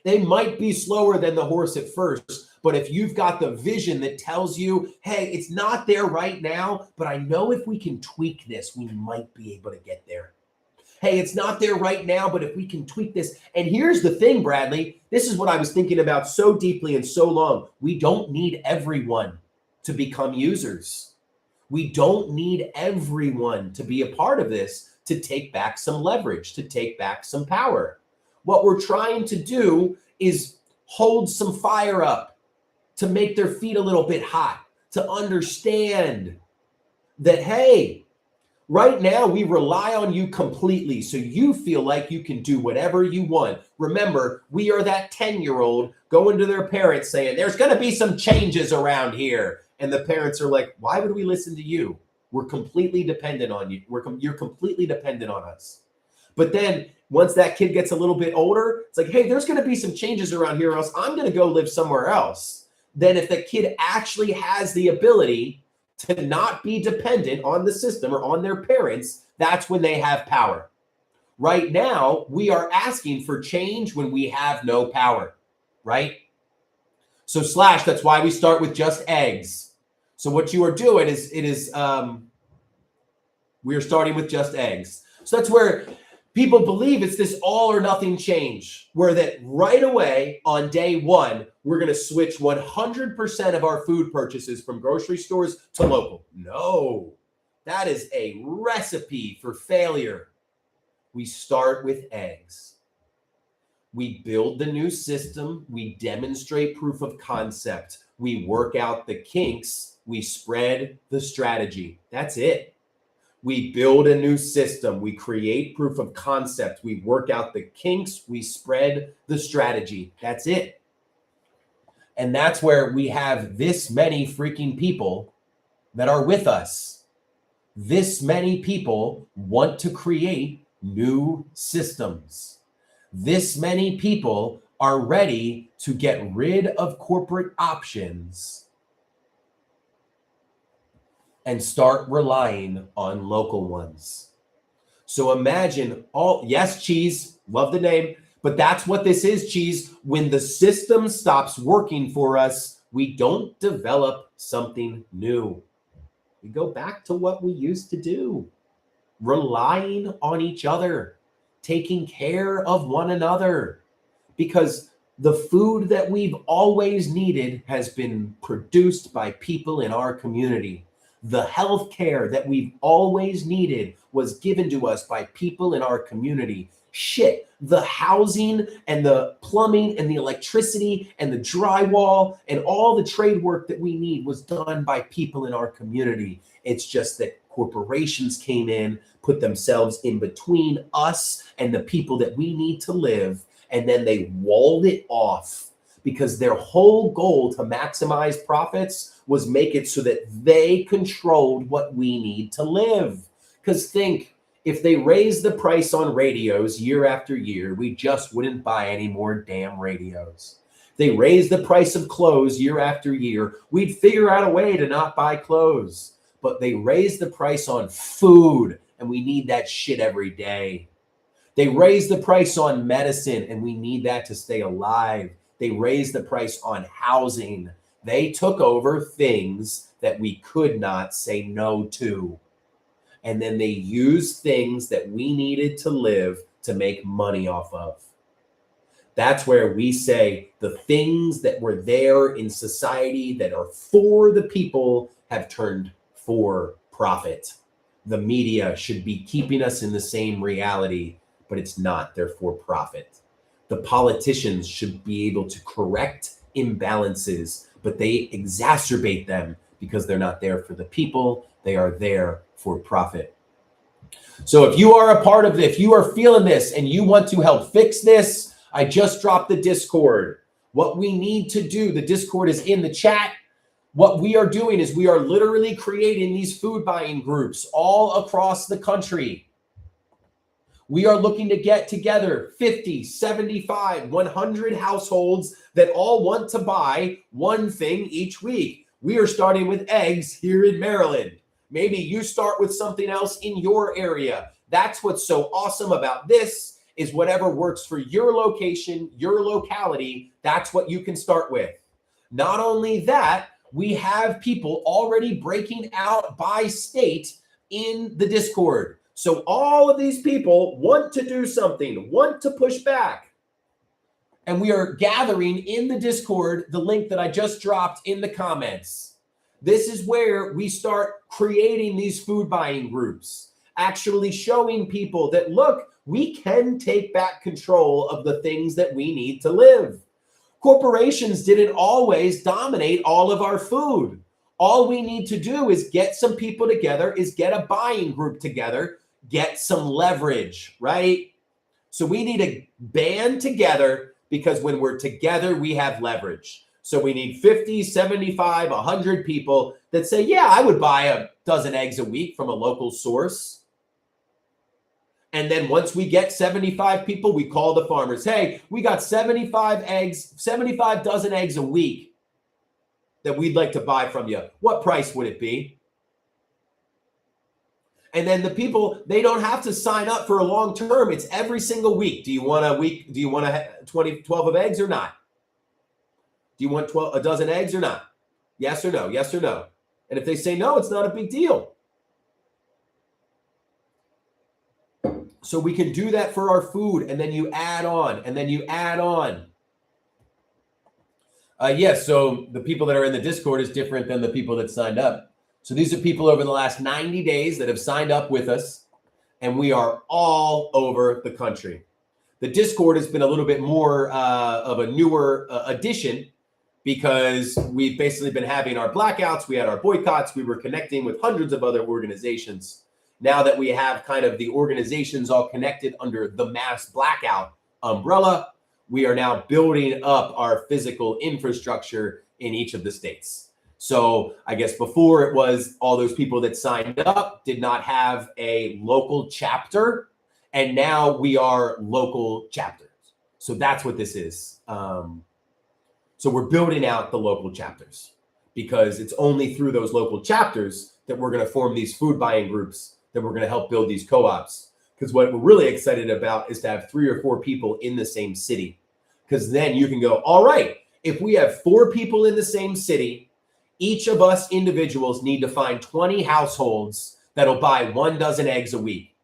They might be slower than the horse at first, but if you've got the vision that tells you, hey, it's not there right now, but I know if we can tweak this, we might be able to get there. Hey, it's not there right now, but if we can tweak this. And here's the thing, Bradley, this is what I was thinking about so deeply and so long. We don't need everyone to become users. We don't need everyone to be a part of this to take back some leverage, to take back some power. What we're trying to do is hold some fire up, to make their feet a little bit hot, to understand that, hey, right now we rely on you completely, so you feel like you can do whatever you want. Remember, we are that 10-year-old going to their parents saying, there's going to be some changes around here. And the parents are like, why would we listen to you? We're completely dependent on you. You're completely dependent on us. But then once that kid gets a little bit older, it's like, hey, there's going to be some changes around here, or else I'm going to go live somewhere else. Then if the kid actually has the ability to not be dependent on the system or on their parents, that's when they have power. Right now, we are asking for change when we have no power, right? So Slash, that's why we start with just eggs. So what you are doing is we are starting with just eggs. So that's where people believe it's this all or nothing change, where that right away on day one, we're going to switch 100% of our food purchases from grocery stores to local. No, that is a recipe for failure. We start with eggs. We build the new system. We demonstrate proof of concept. We work out the kinks. We spread the strategy. That's it. We build a new system. We create proof of concept. We work out the kinks. We spread the strategy. That's it. And that's where we have this many freaking people that are with us. This many people want to create new systems. This many people are ready to get rid of corporate options and start relying on local ones. So imagine yes, Cheese, love the name, but that's what this is, Cheese. When the system stops working for us, we don't develop something new. We go back to what we used to do, relying on each other, taking care of one another, because the food that we've always needed has been produced by people in our community. The health care that we've always needed was given to us by people in our community. Shit, the housing and the plumbing and the electricity and the drywall and all the trade work that we need was done by people in our community. It's just that corporations came in, put themselves in between us and the people that we need to live, and then they walled it off because their whole goal to maximize profits was make it so that they controlled what we need to live. Because think, if they raised the price on radios year after year, we just wouldn't buy any more damn radios. If they raised the price of clothes year after year, we'd figure out a way to not buy clothes. But they raised the price on food, and we need that shit every day. They raised the price on medicine, and we need that to stay alive. They raised the price on housing. They took over things that we could not say no to. And then they used things that we needed to live to make money off of. That's where we say the things that were there in society that are for the people have turned for profit. The media should be keeping us in the same reality, but it's not. They're for profit. The politicians should be able to correct imbalances, but they exacerbate them because they're not there for the people. They are there for profit. So if you are a part of this, if you are feeling this and you want to help fix this, I just dropped the Discord. What we need to do, the Discord is in the chat. What we are doing is we are literally creating these food buying groups all across the country. We are looking to get together 50, 75, 100 households that all want to buy one thing each week. We are starting with eggs here in Maryland. Maybe you start with something else in your area. That's what's so awesome about this, is whatever works for your location, your locality, that's what you can start with. Not only that, we have people already breaking out by state in the Discord. So all of these people want to do something, want to push back. And we are gathering in the Discord, the link that I just dropped in the comments. This is where we start creating these food buying groups, actually showing people that, look, we can take back control of the things that we need to live. Corporations didn't always dominate all of our food. All we need to do is get some people together, is get a buying group together, get some leverage, right? So we need to band together, because when we're together, we have leverage. So we need 50, 75, 100 people that say, yeah, I would buy a dozen eggs a week from a local source. And then once we get 75 people, we call the farmers. Hey, we got 75 dozen eggs a week that we'd like to buy from you. What price would it be? And then the people, they don't have to sign up for a long term. It's every single week. Do you want a week? Do you want 12 of eggs or not? Do you want a dozen eggs or not? Yes or no? Yes or no? And if they say no, it's not a big deal. So we can do that for our food, and then you add on, and then you add on. Yes, so the people that are in the Discord is different than the people that signed up. So these are people over the last 90 days that have signed up with us, and we are all over the country. The Discord has been a little bit more of a newer addition, because we've basically been having our blackouts. We had our boycotts. We were connecting with hundreds of other organizations. Now that we have kind of the organizations all connected under the Mass Blackout umbrella, we are now building up our physical infrastructure in each of the states. So I guess before it was all those people that signed up did not have a local chapter, and now we are local chapters. So that's what this is. So we're building out the local chapters, because it's only through those local chapters that we're going to form these food buying groups, that we're going to help build these co-ops. Because what we're really excited about is to have 3 or 4 people in the same city. Because then you can go, all right, if we have 4 people in the same city, each of us individuals need to find 20 households that'll buy 1 dozen eggs a week.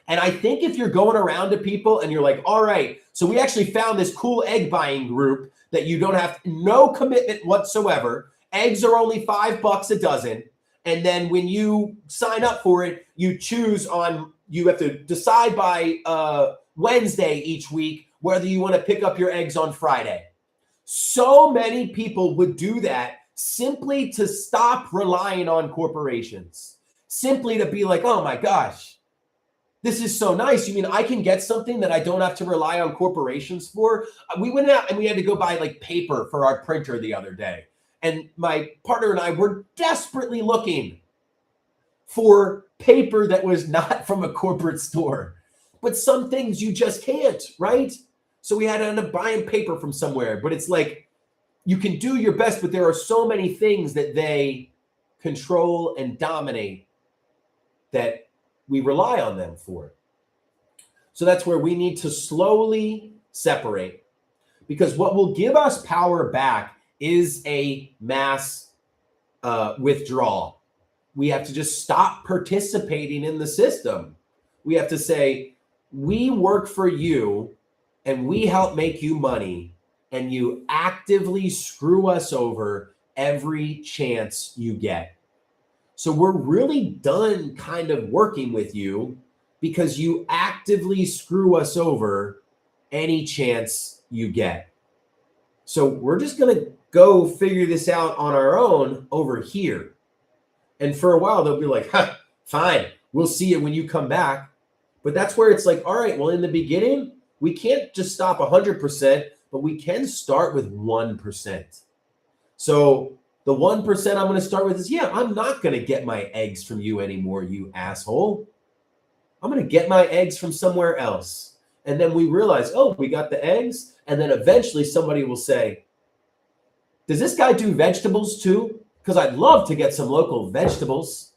And I think if you're going around to people and you're like, all right, so we actually found this cool egg buying group that you don't have no commitment whatsoever. Eggs are only $5 a dozen. And then when you sign up for it, you have to decide by Wednesday each week whether you want to pick up your eggs on Friday. So many people would do that simply to stop relying on corporations, simply to be like, oh my gosh, this is so nice. You mean I can get something that I don't have to rely on corporations for? We went out and we had to go buy like paper for our printer the other day. And my partner and I were desperately looking for paper that was not from a corporate store. But some things you just can't, right? So we had to end up buying paper from somewhere. But it's like, you can do your best, but there are so many things that they control and dominate that we rely on them for. So that's where we need to slowly separate, because what will give us power back is a mass withdrawal. We have to just stop participating in the system. We have to say, we work for you and we help make you money, and you actively screw us over every chance you get. So we're really done kind of working with you because you actively screw us over any chance you get. So we're just going to go figure this out on our own over here. And for a while, they'll be like, huh, fine, we'll see you when you come back. But that's where it's like, all right, well, in the beginning, we can't just stop 100%, but we can start with 1%. So the 1% I'm going to start with is, yeah, I'm not going to get my eggs from you anymore, you asshole. I'm going to get my eggs from somewhere else. And then we realize, oh, we got the eggs. And then eventually somebody will say, does this guy do vegetables too? Because I'd love to get some local vegetables.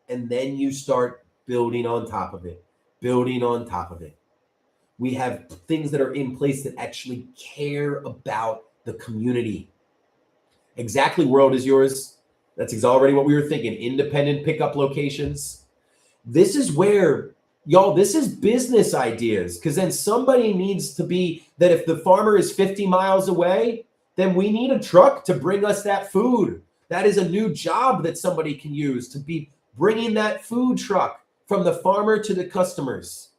And then you start building on top of it, building on top of it. We have things that are in place that actually care about the community. Exactly World is yours. That's already what we were thinking. Independent pickup locations. This is where, y'all, this is business ideas, because then somebody needs to be that if the farmer is 50 miles away, then we need a truck to bring us that food. That is a new job that somebody can use, to be bringing that food truck from the farmer to the customers.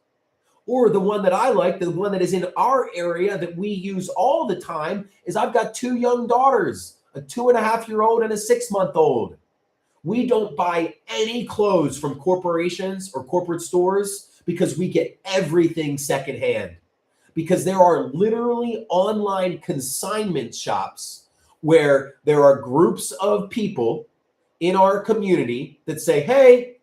Or the one that I like, the one that is in our area that we use all the time, is I've got 2 young daughters, a 2.5-year-old and a 6-month-old. We don't buy any clothes from corporations or corporate stores because we get everything secondhand. Because there are literally online consignment shops where there are groups of people in our community that say, hey,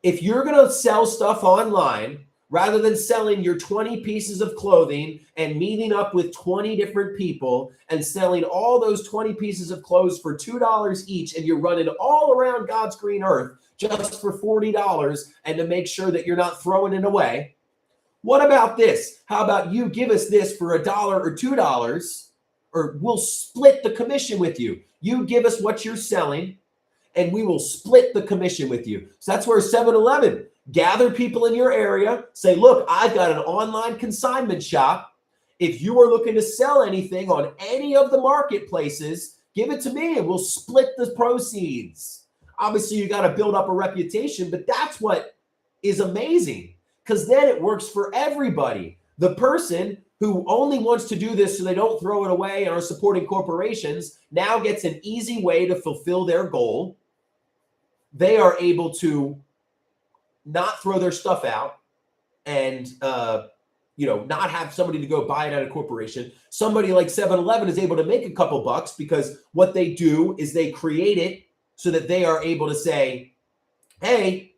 if you're going to sell stuff online, rather than selling your 20 pieces of clothing and meeting up with 20 different people and selling all those 20 pieces of clothes for $2 each, and you're running all around God's green earth just for $40 and to make sure that you're not throwing it away. What about this? How about you give us this for $1 or $2, or we'll split the commission with you. You give us what you're selling, and we will split the commission with you. So that's where 7-Eleven, gather people in your area, say, look, I've got an online consignment shop. If you are looking to sell anything on any of the marketplaces, give it to me and we'll split the proceeds. Obviously, you got to build up a reputation, but that's what is amazing, because then it works for everybody. The person who only wants to do this so they don't throw it away and are supporting corporations now gets an easy way to fulfill their goal. They are able to not throw their stuff out and not have somebody to go buy it at a corporation. Somebody like 7-Eleven is able to make a couple bucks because what they do is they create it so that they are able to say, hey,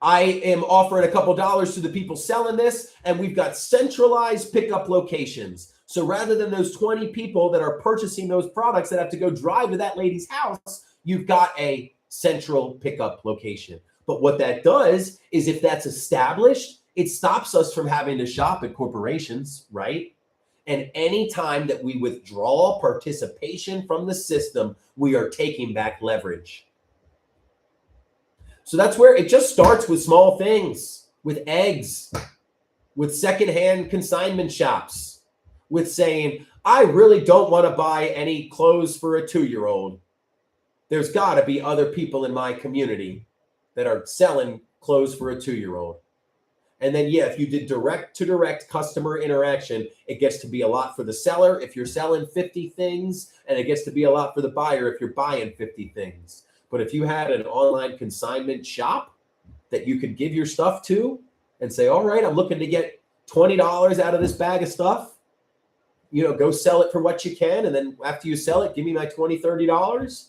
I am offering a couple dollars to the people selling this, and we've got centralized pickup locations. So rather than those 20 people that are purchasing those products that have to go drive to that lady's house, you've got a central pickup location. But what that does is, if that's established, it stops us from having to shop at corporations, right? And anytime that we withdraw participation from the system, we are taking back leverage. So that's where it just starts with small things, with eggs, with secondhand consignment shops, with saying, I really don't want to buy any clothes for a 2-year-old. There's got to be other people in my community that are selling clothes for a 2-year-old. And then, if you did direct-to-direct customer interaction, it gets to be a lot for the seller if you're selling 50 things, and it gets to be a lot for the buyer if you're buying 50 things. But if you had an online consignment shop that you could give your stuff to and say, all right, I'm looking to get $20 out of this bag of stuff, go sell it for what you can. And then after you sell it, give me my $20, $30.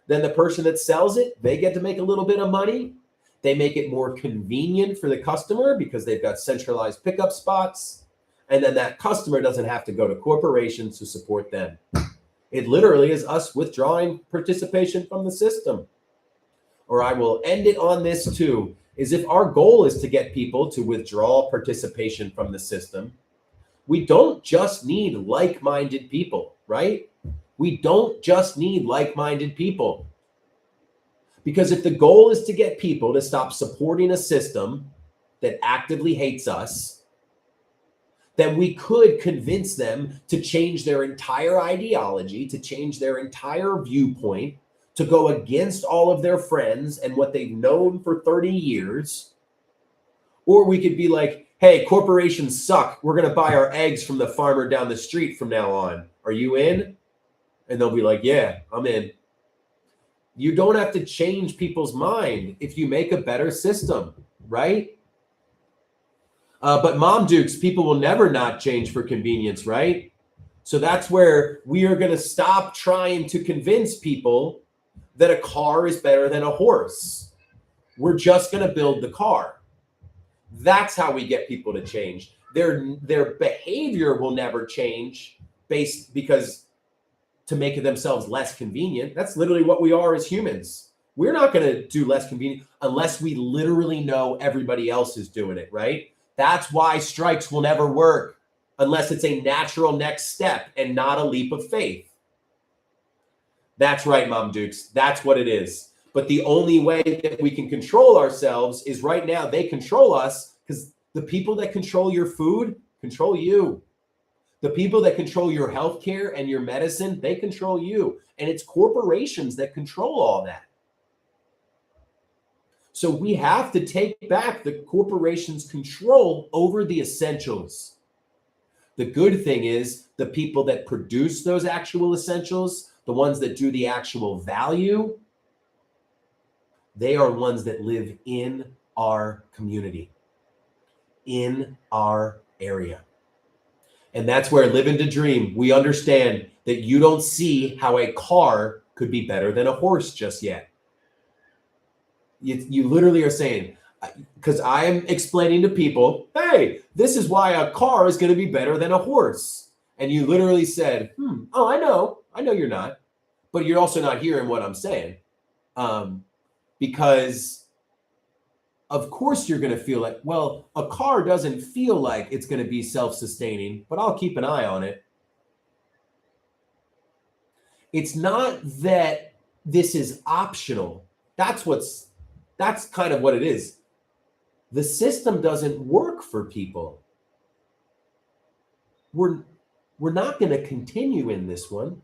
Then the person that sells it, they get to make a little bit of money. They make it more convenient for the customer because they've got centralized pickup spots. And then that customer doesn't have to go to corporations to support them. It literally is us withdrawing participation from the system. Or I will end it on this too, is if our goal is to get people to withdraw participation from the system, we don't just need like-minded people, right? We don't just need like-minded people. Because if the goal is to get people to stop supporting a system that actively hates us, then we could convince them to change their entire ideology, to change their entire viewpoint, to go against all of their friends and what they've known for 30 years. Or we could be like, hey, corporations suck. We're going to buy our eggs from the farmer down the street from now on. Are you in? And they'll be like, yeah, I'm in. You don't have to change people's mind if you make a better system, right? But Mom Dukes, people will never not change for convenience, right? So that's where we are going to stop trying to convince people that a car is better than a horse. We're just going to build the car. That's how we get people to change. Their behavior will never change because to make it themselves less convenient. That's literally what we are as humans. We're not going to do less convenient unless we literally know everybody else is doing it, right? That's why strikes will never work unless it's a natural next step and not a leap of faith. That's right, Mom Dukes. That's what it is. But the only way that we can control ourselves is right now they control us, because the people that control your food control you. The people that control your healthcare and your medicine, they control you. And it's corporations that control all that. So we have to take back the corporation's control over the essentials. The good thing is the people that produce those actual essentials, the ones that do the actual value, they are ones that live in our community, in our area. And that's where living to dream, we understand that you don't see how a car could be better than a horse just yet. You literally are saying, because I'm explaining to people, hey, this is why a car is going to be better than a horse. And you literally said, oh, I know you're not, but you're also not hearing what I'm saying. Because of course you're going to feel like, well, a car doesn't feel like it's going to be self-sustaining, but I'll keep an eye on it. It's not that this is optional. That's kind of what it is. The system doesn't work for people. We're not going to continue in this one.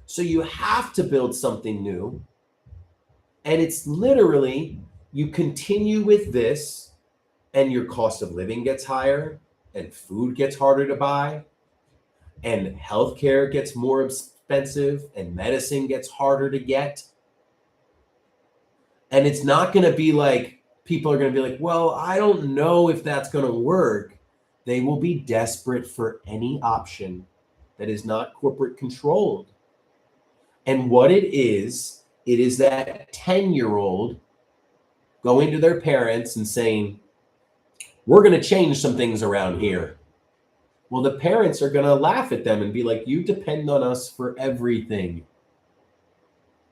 So you have to build something new. And it's literally, you continue with this and your cost of living gets higher and food gets harder to buy and healthcare gets more expensive and medicine gets harder to get. And it's not going to be like, people are going to be like, well, I don't know if that's going to work. They will be desperate for any option that is not corporate controlled. And what it is that 10-year-old going to their parents and saying, we're going to change some things around here. Well, the parents are going to laugh at them and be like, you depend on us for everything,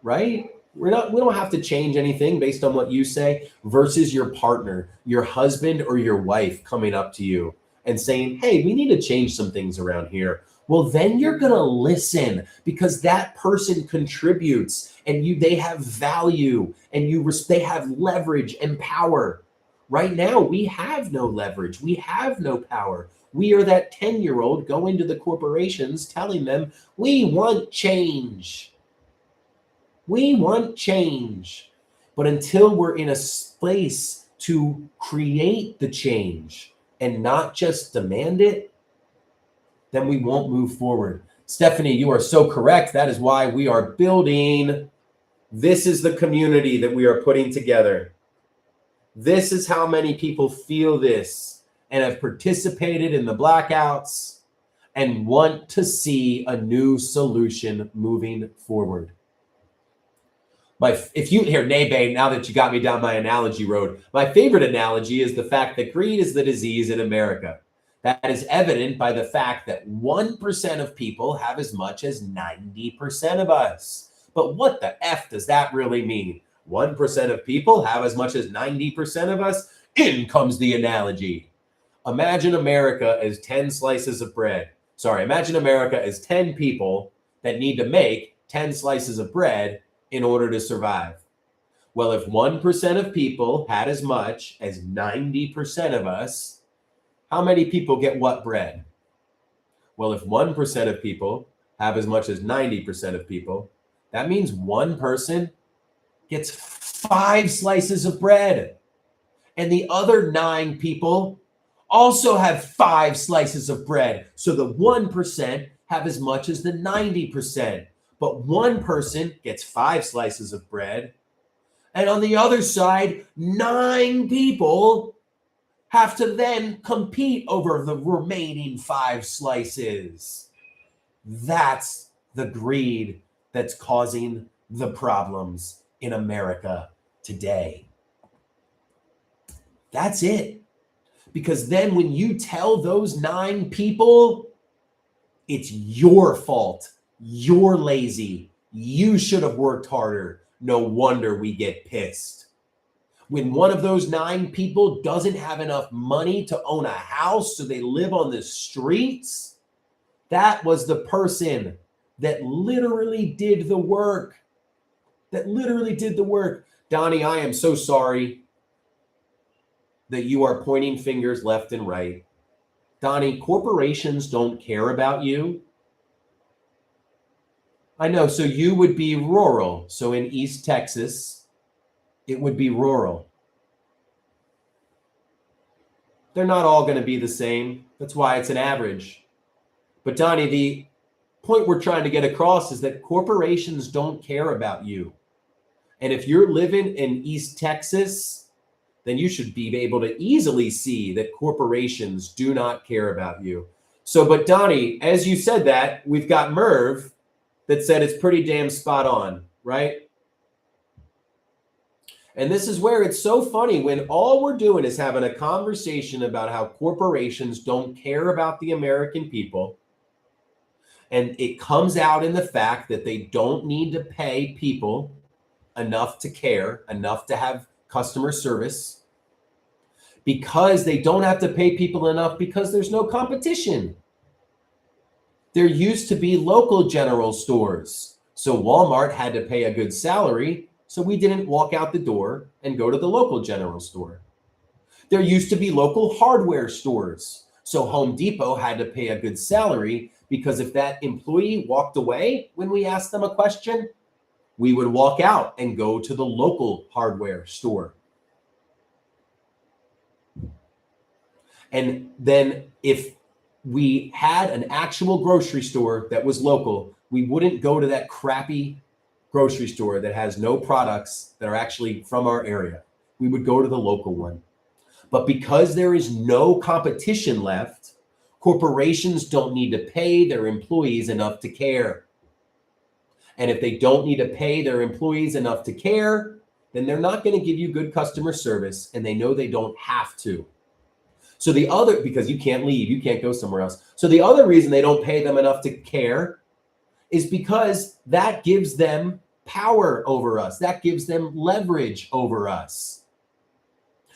right? We don't have to change anything based on what you say, versus your partner, your husband or your wife coming up to you and saying, hey, we need to change some things around here. Well, then you're going to listen, because that person contributes and they have value and they have leverage and power. Right now, we have no leverage. We have no power. We are that 10-year-old going to the corporations telling them, we want change. We want change. But until we're in a space to create the change and not just demand it, then we won't move forward. Stephanie, you are so correct. That is why we are building. This is the community that we are putting together. This is how many people feel this and have participated in the blackouts and want to see a new solution moving forward. If you hear Nebe, now that you got me down my analogy road, my favorite analogy is the fact that greed is the disease in America. That is evident by the fact that 1% of people have as much as 90% of us. But what the F does that really mean? 1% of people have as much as 90% of us? In comes the analogy. Imagine America as 10 slices of bread. Imagine America as 10 people that need to make 10 slices of bread in order to survive. Well, if 1% of people had as much as 90% of us, how many people get what bread? Well, if 1% of people have as much as 90% of people, that means one person gets 5 slices of bread. And the other 9 people also have 5 slices of bread. So the 1% have as much as the 90%. But one person gets 5 slices of bread. And on the other side, 9 people have to then compete over the remaining 5 slices. That's the greed that's causing the problems in America today. That's it. Because then when you tell those 9 people, it's your fault. You're lazy. You should have worked harder. No wonder we get pissed. When one of those 9 people doesn't have enough money to own a house, so they live on the streets, that was the person that literally did the work. Donnie, I am so sorry that you are pointing fingers left and right. Donnie, corporations don't care about you. I know, so you would be rural. So in East Texas, it would be rural. They're not all going to be the same. That's why it's an average. But Donnie, the point we're trying to get across is that corporations don't care about you. And if you're living in East Texas, then you should be able to easily see that corporations do not care about you. So, but Donnie, as you said that, we've got Merv that said it's pretty damn spot on, right? And this is where it's so funny when all we're doing is having a conversation about how corporations don't care about the American people. And it comes out in the fact that they don't need to pay people enough to care, enough to have customer service, because they don't have to pay people enough because there's no competition. There used to be local general stores. So Walmart had to pay a good salary, so we didn't walk out the door and go to the local general store. There used to be local hardware stores. So Home Depot had to pay a good salary, because if that employee walked away when we asked them a question, we would walk out and go to the local hardware store. And then if we had an actual grocery store that was local, we wouldn't go to that crappy grocery store that has no products that are actually from our area. We would go to the local one. But because there is no competition left, corporations don't need to pay their employees enough to care. And if they don't need to pay their employees enough to care, then they're not going to give you good customer service, and they know they don't have to. So the other, because you can't leave, you can't go somewhere else. So the other reason they don't pay them enough to care is because that gives them power over us. That gives them leverage over us.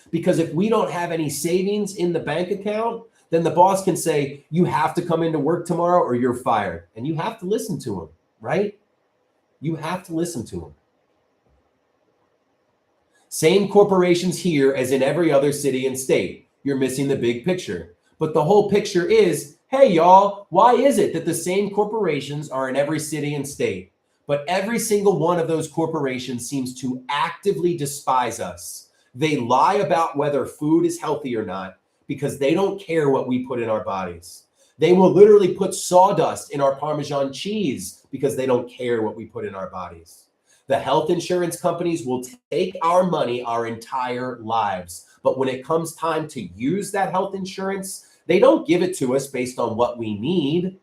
Because if we don't have any savings in the bank account, then the boss can say, you have to come into work tomorrow or you're fired. And you have to listen to him, right? You have to listen to him. Same corporations here as in every other city and state. You're missing the big picture. But the whole picture is, hey, y'all, why is it that the same corporations are in every city and state, but every single one of those corporations seems to actively despise us? They lie about whether food is healthy or not because they don't care what we put in our bodies. They will literally put sawdust in our Parmesan cheese because they don't care what we put in our bodies. The health insurance companies will take our money our entire lives. But when it comes time to use that health insurance, they don't give it to us based on what we need.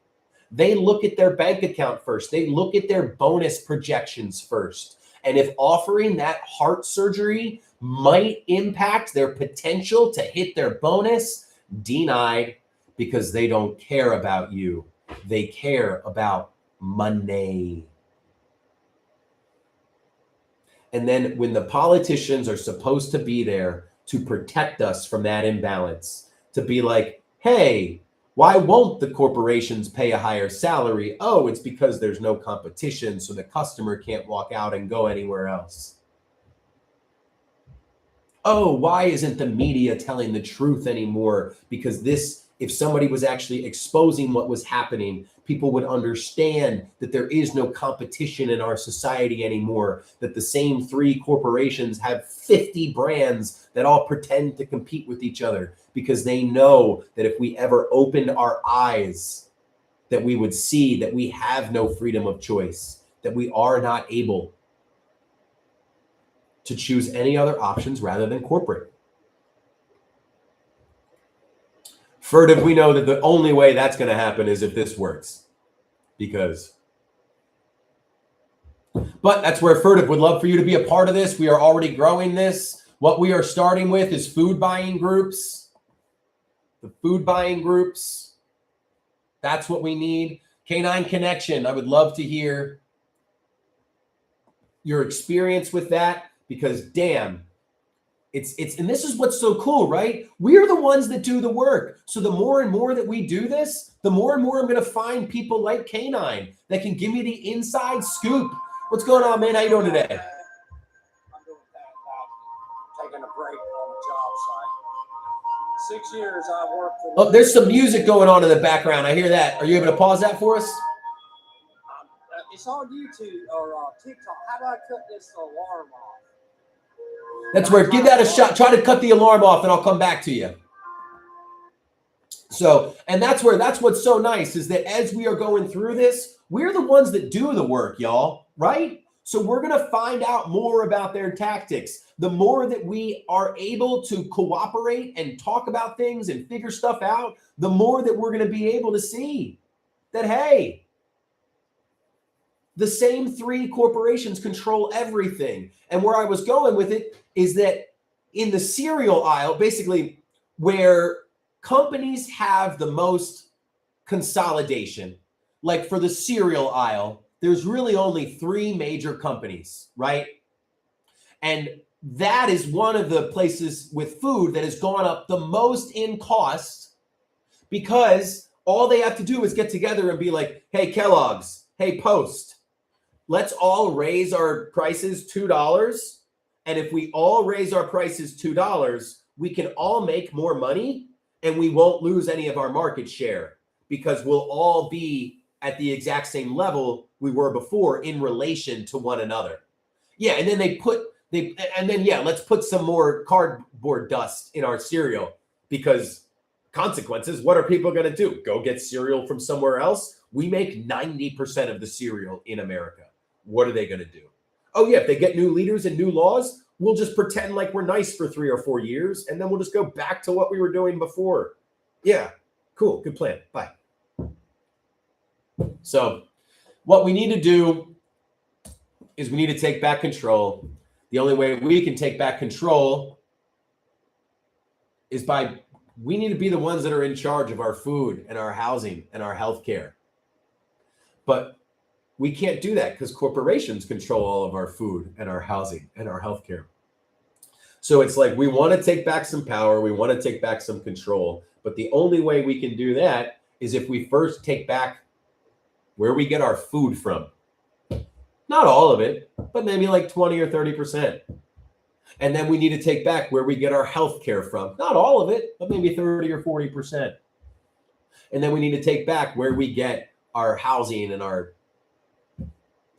They look at their bank account first. They look at their bonus projections first. And if offering that heart surgery might impact their potential to hit their bonus, denied, because they don't care about you. They care about money. And then when the politicians are supposed to be there to protect us from that imbalance, to be like, hey, why won't the corporations pay a higher salary? Oh, it's because there's no competition, so the customer can't walk out and go anywhere else. Oh, why isn't the media telling the truth anymore? Because this, if somebody was actually exposing what was happening, people would understand that there is no competition in our society anymore, that the same three corporations have 50 brands that all pretend to compete with each other, because they know that if we ever opened our eyes, that we would see that we have no freedom of choice, that we are not able to choose any other options rather than corporate. Furtive, we know that the only way that's going to happen is if this works. But that's where Furtive would love for you to be a part of this. We are already growing this. What we are starting with is food buying groups. The food buying groups. That's what we need. Canine Connection. I would love to hear your experience with that, because damn, and this is what's so cool, right? We are the ones that do the work. So the more and more that we do this, the more and more I'm going to find people like Canine that can give me the inside scoop. What's going on, man? How you doing today? I'm doing fantastic. Taking a break on the job site. 6 years I've worked for. Oh, there's some music going on in the background. I hear that. Are you able to pause that for us? It's on YouTube or TikTok. How do I cut this alarm off? That's where, give that a shot. Try to cut the alarm off and I'll come back to you. So, and that's what's so nice is that as we are going through this, we're the ones that do the work, y'all, right? So we're going to find out more about their tactics. The more that we are able to cooperate and talk about things and figure stuff out, the more that we're going to be able to see that, hey, the same three corporations control everything. And where I was going with it is that in the cereal aisle, basically where companies have the most consolidation, like for the cereal aisle, there's really only three major companies, right? And that is one of the places with food that has gone up the most in cost, because all they have to do is get together and be like, hey, Kellogg's, hey, Post, let's all raise our prices $2. And if we all raise our prices $2, we can all make more money and we won't lose any of our market share because we'll all be at the exact same level we were before in relation to one another. Yeah, and then let's put some more cardboard dust in our cereal, because consequences, what are people going to do? Go get cereal from somewhere else? We make 90% of the cereal in America. What are they going to do? Oh, yeah, if they get new leaders and new laws, we'll just pretend like we're nice for 3 or 4 years, and then we'll just go back to what we were doing before. Yeah, cool, good plan. Bye. So what we need to do is we need to take back control. The only way we can take back control is we need to be the ones that are in charge of our food and our housing and our healthcare. But we can't do that because corporations control all of our food and our housing and our healthcare. So it's like we want to take back some power. We want to take back some control. But the only way we can do that is if we first take back where we get our food from. Not all of it, but maybe like 20 or 30%. And then we need to take back where we get our health care from. Not all of it, but maybe 30 or 40%. And then we need to take back where we get our housing and our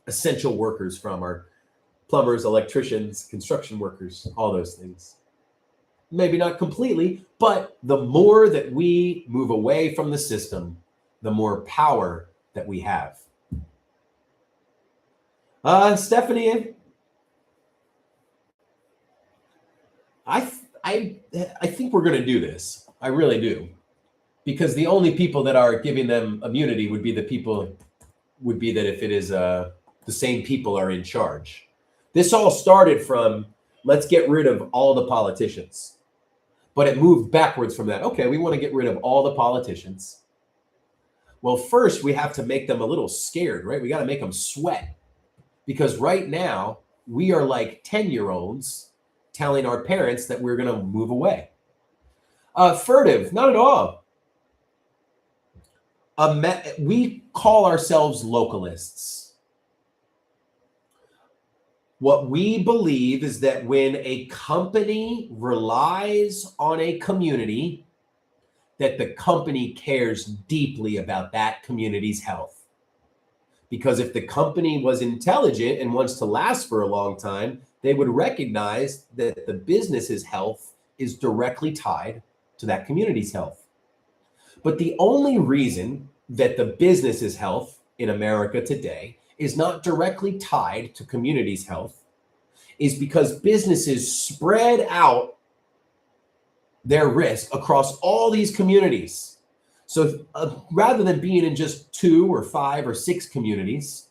essential workers from, our plumbers, electricians, construction workers, all those things. Maybe not completely, but the more that we move away from the system, the more power that we have. Stephanie, I think we're going to do this. I really do. Because the only people that are giving them immunity would be that if it is the same people are in charge. This all started from, let's get rid of all the politicians. But it moved backwards from that. Okay, we want to get rid of all the politicians. Well, first we have to make them a little scared, right? We got to make them sweat. Because right now we are like 10-year-olds telling our parents that we're going to move away. Furtive, not at all. We call ourselves localists. What we believe is that when a company relies on a community, that the company cares deeply about that community's health. Because if the company was intelligent and wants to last for a long time, they would recognize that the business's health is directly tied to that community's health. But the only reason that the business's health in America today is not directly tied to community's health is because businesses spread out their risk across all these communities. So rather than being in just 2 or 5 or 6 communities,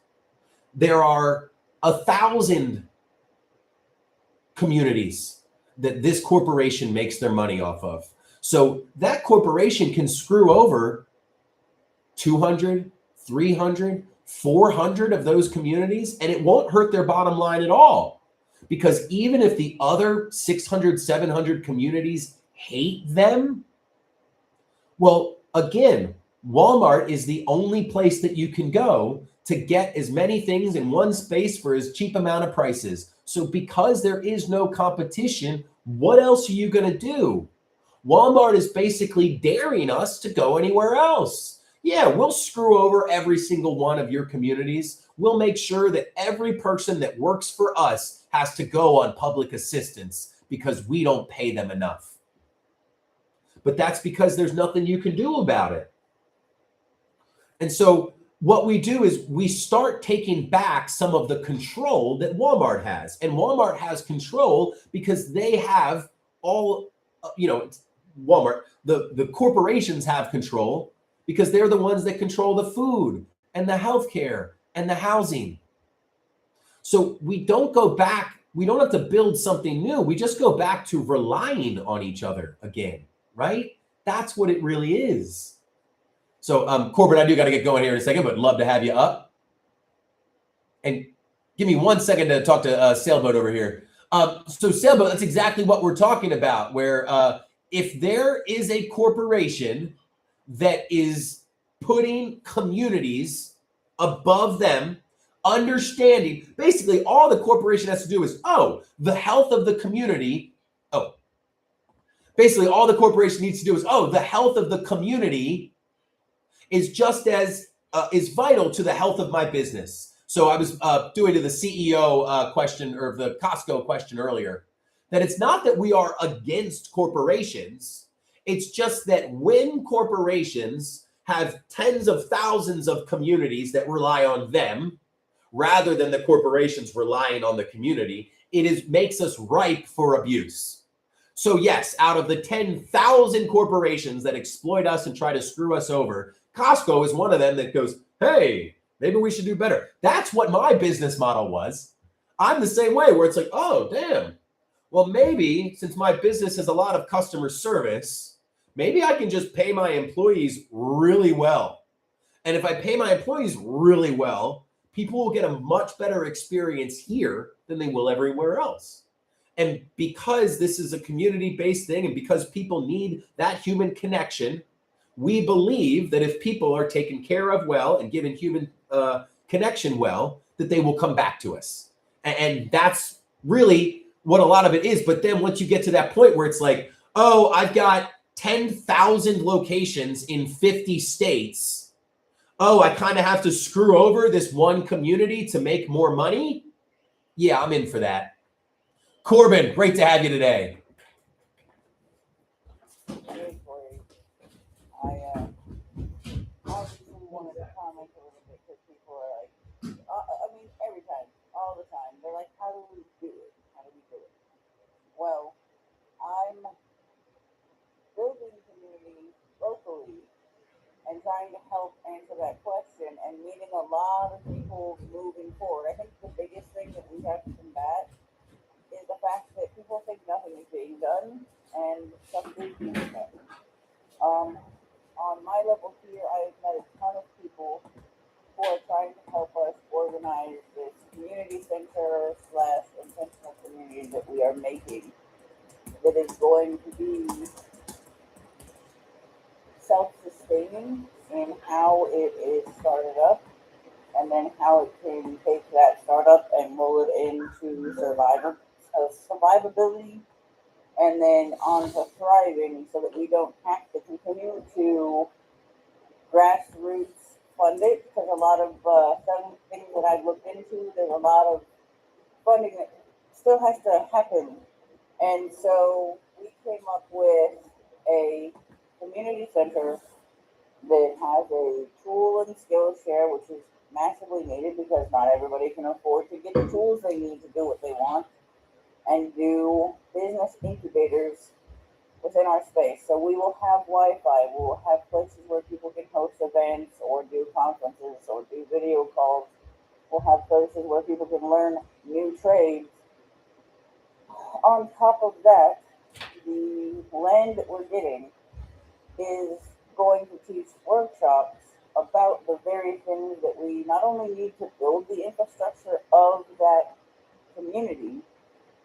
there are 1,000 communities that this corporation makes their money off of. So that corporation can screw over 200, 300, 400 of those communities, and it won't hurt their bottom line at all. Because even if the other 600, 700 communities hate them, well, again, Walmart is the only place that you can go to get as many things in one space for as cheap amount of prices. So because there is no competition, what else are you going to do? Walmart is basically daring us to go anywhere else. Yeah, we'll screw over every single one of your communities. We'll make sure that every person that works for us has to go on public assistance because we don't pay them enough. but that's because there's nothing you can do about it. And so what we do is we start taking back some of the control that Walmart has. And Walmart has control because they have all, Walmart, the corporations have control because they're the ones that control the food and the healthcare and the housing. So we don't go back. We don't have to build something new. We just go back to relying on each other again, right? That's what it really is. So, Corbin, I do got to get going here in a second, but love to have you up. And give me 1 second to talk to Sailboat over here. So, Sailboat, that's exactly what we're talking about, where if there is a corporation that is putting communities above them, understanding, basically all the corporation has to do is, the health of the community. Basically all the corporation needs to do is, the health of the community is just as is vital to the health of my business. So I was doing to the CEO question or the Costco question earlier, that it's not that we are against corporations. It's just that when corporations have tens of thousands of communities that rely on them, rather than the corporations relying on the community, makes us ripe for abuse. So yes, out of the 10,000 corporations that exploit us and try to screw us over, Costco is one of them that goes, hey, maybe we should do better. That's what my business model was. I'm the same way, where it's like, oh, damn. Well, maybe since my business has a lot of customer service, maybe I can just pay my employees really well. And if I pay my employees really well, people will get a much better experience here than they will everywhere else. And because this is a community-based thing, and because people need that human connection, we believe that if people are taken care of well and given human connection well, that they will come back to us. And that's really what a lot of it is. But then once you get to that point where it's like, I've got 10,000 locations in 50 states. I kind of have to screw over this one community to make more money. Yeah, I'm in for that. Corbin, great to have you today. I just wanted to comment a little bit because people are like, every time, all the time, they're like, how do we do it? How do we do it? Well, I'm building community locally and trying to help answer that question and meeting a lot of people moving forward. I think the biggest thing that we have to combat is the fact that people think nothing is being done and something is being done. On my level here, I've met a ton of people who are trying to help us organize this community center / intentional community that we are making, that is going to be self-sustaining in how it is started up, and then how it can take that startup and roll it into survivability, and then on to thriving, so that we don't have to continue to grassroots fund it, because a lot of some things that I've looked into, there's a lot of funding that still has to happen. And so we came up with a community center that has a tool and skill share, which is massively needed because not everybody can afford to get the tools they need to do what they want, and do business incubators within our space. So we will have Wi-Fi, we will have places where people can host events or do conferences or do video calls. We'll have places where people can learn new trades. On top of that, the land that we're getting is going to teach workshops about the very things that we not only need to build the infrastructure of that community,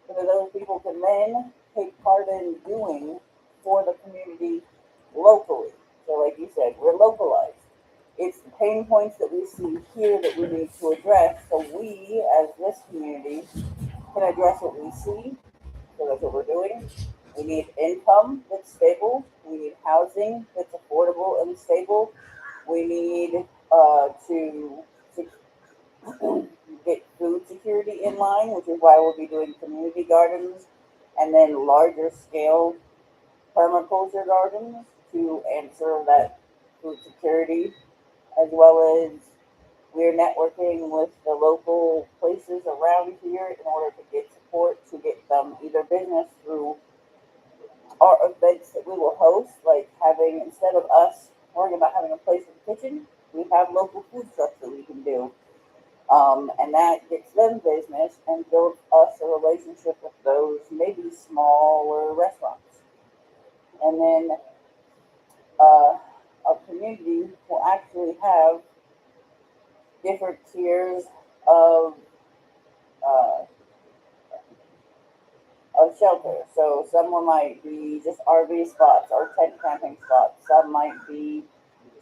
but that those people can then take part in doing for the community locally. So like you said, we're localized. It's the pain points that we see here that we need to address, so we, as this community, can address what we see. So that's what we're doing. We need income that's stable. We need housing that's affordable and stable. We need to get food security in line, which is why we'll be doing community gardens and then larger scale permaculture gardens to answer that food security, as well as we're networking with the local places around here in order to get support to get them either business through our events that we will host, like having, instead of us worrying about having a place in the kitchen, we have local food trucks that we can do. And that gets them business and builds us a relationship with those maybe smaller restaurants. And then our community will actually have different tiers of uh, shelter. So someone might be just RV spots or tent camping spots. Some might be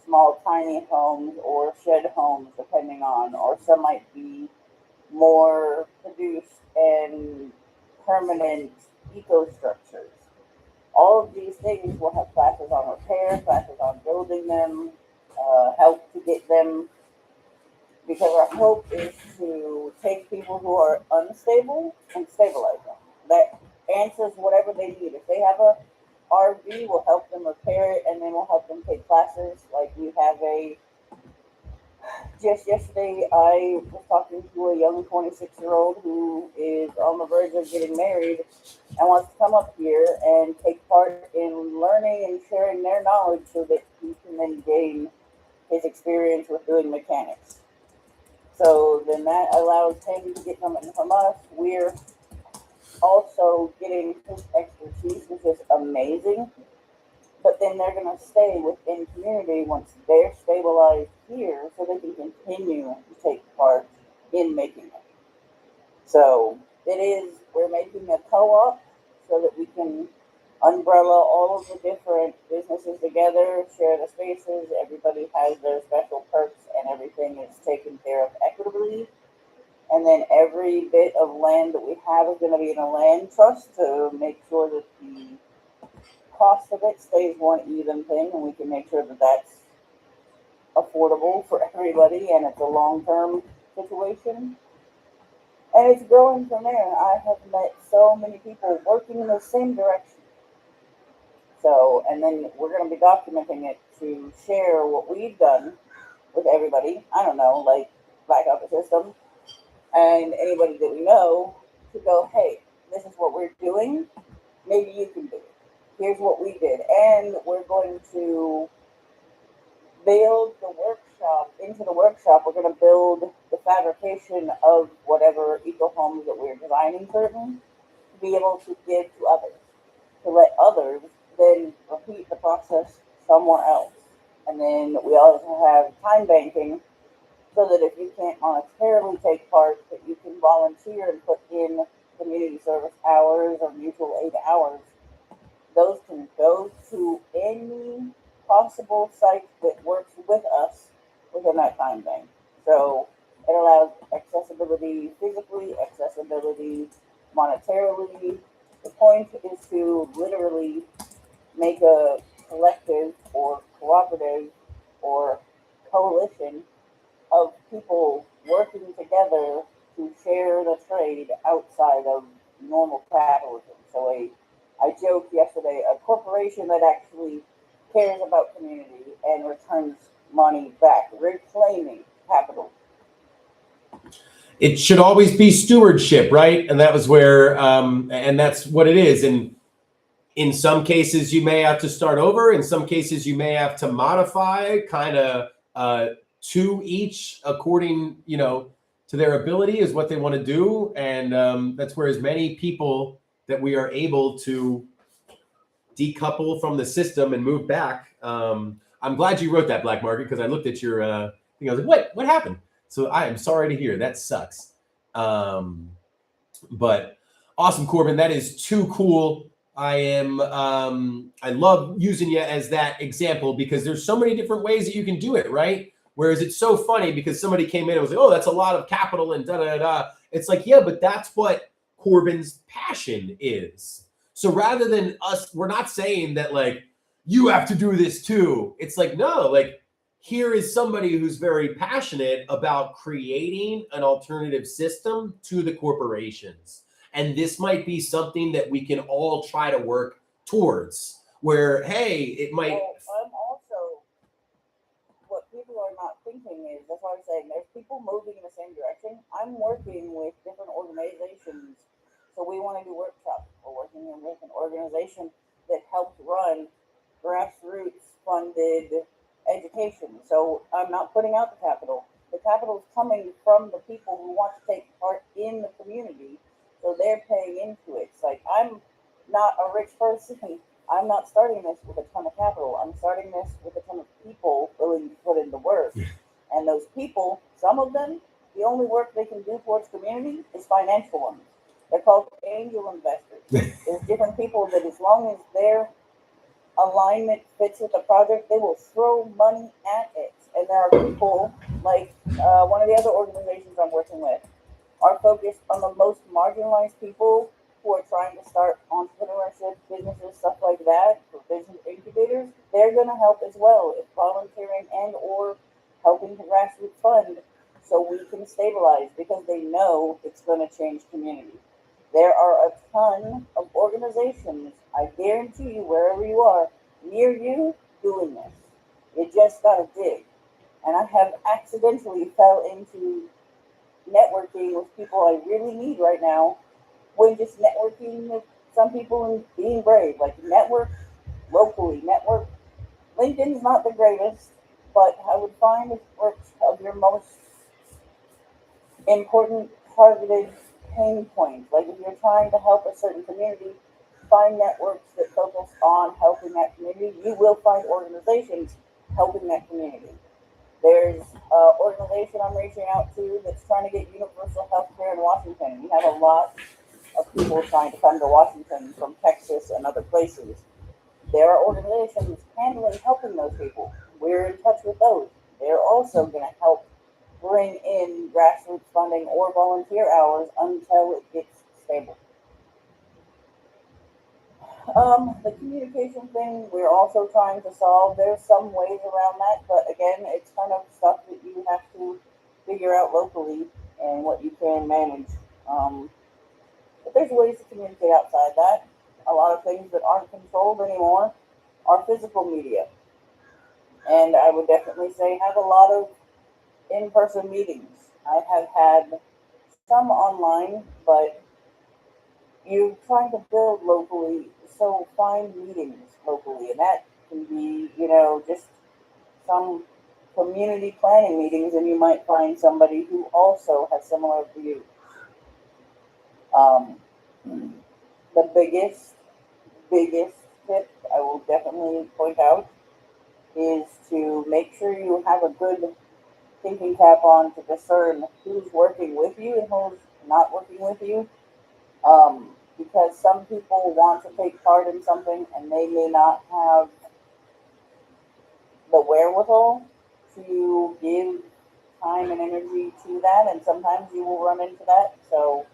small, tiny homes or shed homes, depending on, or some might be more produced and permanent eco structures. All of these things will have classes on repair, classes on building them, help to get them, because our hope is to take people who are unstable and stabilize them. That answers whatever they need. If they have a RV, we'll help them repair it, and then we'll help them take classes. Like we have just yesterday, I was talking to a young 26-year-old who is on the verge of getting married and wants to come up here and take part in learning and sharing their knowledge so that he can then gain his experience with doing mechanics. So then that allows him to get something from us. We're also getting his expertise, which is amazing. But then they're going to stay within community once they're stabilized here so they can continue to take part in making it. So we're making a co-op so that we can umbrella all of the different businesses together, share the spaces, everybody has their special perks, and everything is taken care of equitably. And then every bit of land that we have is going to be in a land trust to make sure that the cost of it stays one even thing, and we can make sure that that's affordable for everybody and it's a long-term situation. And it's growing from there. I have met so many people working in the same direction. So, and then we're going to be documenting it to share what we've done with everybody. I don't know, like back up the system and anybody that we know to go, hey, this is what we're doing. Maybe you can do it. Here's what we did. And we're going to build the workshop. Into the workshop, we're going to build the fabrication of whatever eco homes that we're designing currently to be able to give to others, to let others then repeat the process somewhere else. And then we also have time banking so that if you can't monetarily take part, that you can volunteer and put in community service hours or mutual aid hours. Those can go to any possible site that works with us within that time bank. So it allows accessibility physically, accessibility monetarily. The point is to literally make a collective or cooperative or coalition of people working together to share the trade outside of normal capitalism. So I joked yesterday, a corporation that actually cares about community and returns money back, reclaiming capital. It should always be stewardship, right? And that was where, and that's what it is. And in some cases, you may have to start over. In some cases, you may have to modify kind of to each according, to their ability is what they want to do. And that's where as many people that we are able to decouple from the system and move back. I'm glad you wrote that, Black Market, because I looked at your thing. I was like, what happened? So I am sorry to hear. That sucks. But awesome, Corbin. That is too cool. I love using you as that example because there's so many different ways that you can do it, right? Whereas it's so funny because somebody came in and was like, oh, that's a lot of capital and da-da-da-da. It's like, yeah, but that's what Corbin's passion is. So rather than us, we're not saying that like, you have to do this too. It's like, no, like here is somebody who's very passionate about creating an alternative system to the corporations. And this might be something that we can all try to work towards. where, hey, it might. Well, I'm also, what people are not thinking is, that's why I'm saying there's people moving in the same direction. I'm working with different organizations. So we want to do workshops. We're working with an organization that helps run grassroots funded education. So I'm not putting out the capital. The capital is coming from the people who want to take part in the community. So they're paying into it. It's like, I'm not a rich person. I'm not starting this with a ton of capital. I'm starting this with a ton of people willing to put in the work. And those people, some of them, the only work they can do towards community is financial ones. They're called angel investors. There's different people that, as long as their alignment fits with the project, they will throw money at it. And there are people like one of the other organizations I'm working with are focused on the most marginalized people who are trying to start entrepreneurship, businesses, stuff like that, for business incubators. They're going to help as well, if volunteering and or helping to grassroots fund, so we can stabilize, because they know it's going to change community. There are a ton of organizations, I guarantee you, wherever you are, near you, doing this. You just got to dig. And I have accidentally fell into networking with people I really need right now, when just networking with some people and being brave. Like, network locally, network. LinkedIn's not the greatest, but I would find it works of your most important targeted pain points. Like, if you're trying to help a certain community, find networks that focus on helping that community. You will find organizations helping that community. There's an organization I'm reaching out to that's trying to get universal health care in Washington. We have a lot of people trying to come to Washington from Texas and other places. There are organizations handling helping those people. We're in touch with those. They're also going to help bring in grassroots funding or volunteer hours until it gets stable. The communication thing, we're also trying to solve. There's some ways around that, but again, it's kind of stuff that you have to figure out locally and what you can manage. But there's ways to communicate outside that. A lot of things that aren't controlled anymore are physical media. And I would definitely say have a lot of in-person meetings. I have had some online, but you're trying to build locally, so find meetings locally. And that can be, just some community planning meetings, and you might find somebody who also has similar views. The biggest tip I will definitely point out is to make sure you have a good thinking cap on to discern who's working with you and who's not working with you. Because some people want to take part in something and they may not have the wherewithal to give time and energy to that, and sometimes you will run into that. So,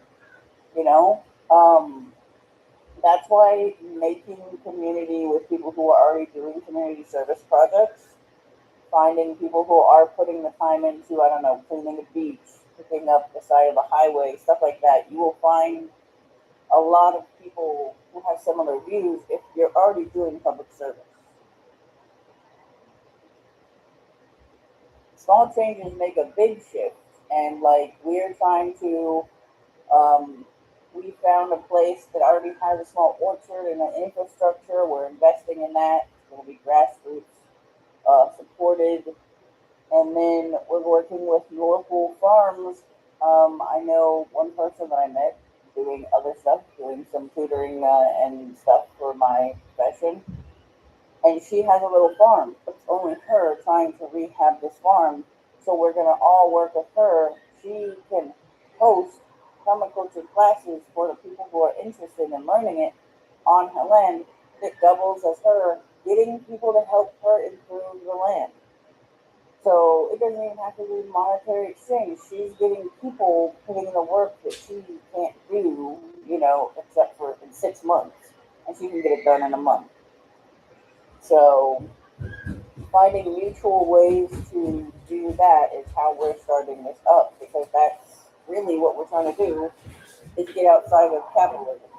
that's why making community with people who are already doing community service projects, finding people who are putting the time into, I don't know, cleaning a beach, picking up the side of a highway, stuff like that, you will find a lot of people who have similar views if you're already doing public service. Small changes make a big shift, and like we're trying to, we found a place that already has a small orchard and an infrastructure. We're investing in that. It's going to be grassroots supported, and then we're working with local farms. I know one person that I met doing other stuff, doing some tutoring and stuff for my profession. And she has a little farm. It's only her trying to rehab this farm. So we're going to all work with her. She can host permaculture classes for the people who are interested in learning it on her land. It doubles as her getting people to help her improve the land. So it doesn't even have to be monetary exchange. She's getting people putting in the work that she can't do, except for in 6 months. And she can get it done in a month. So finding mutual ways to do that is how we're starting this up, because that's really what we're trying to do, is get outside of capitalism.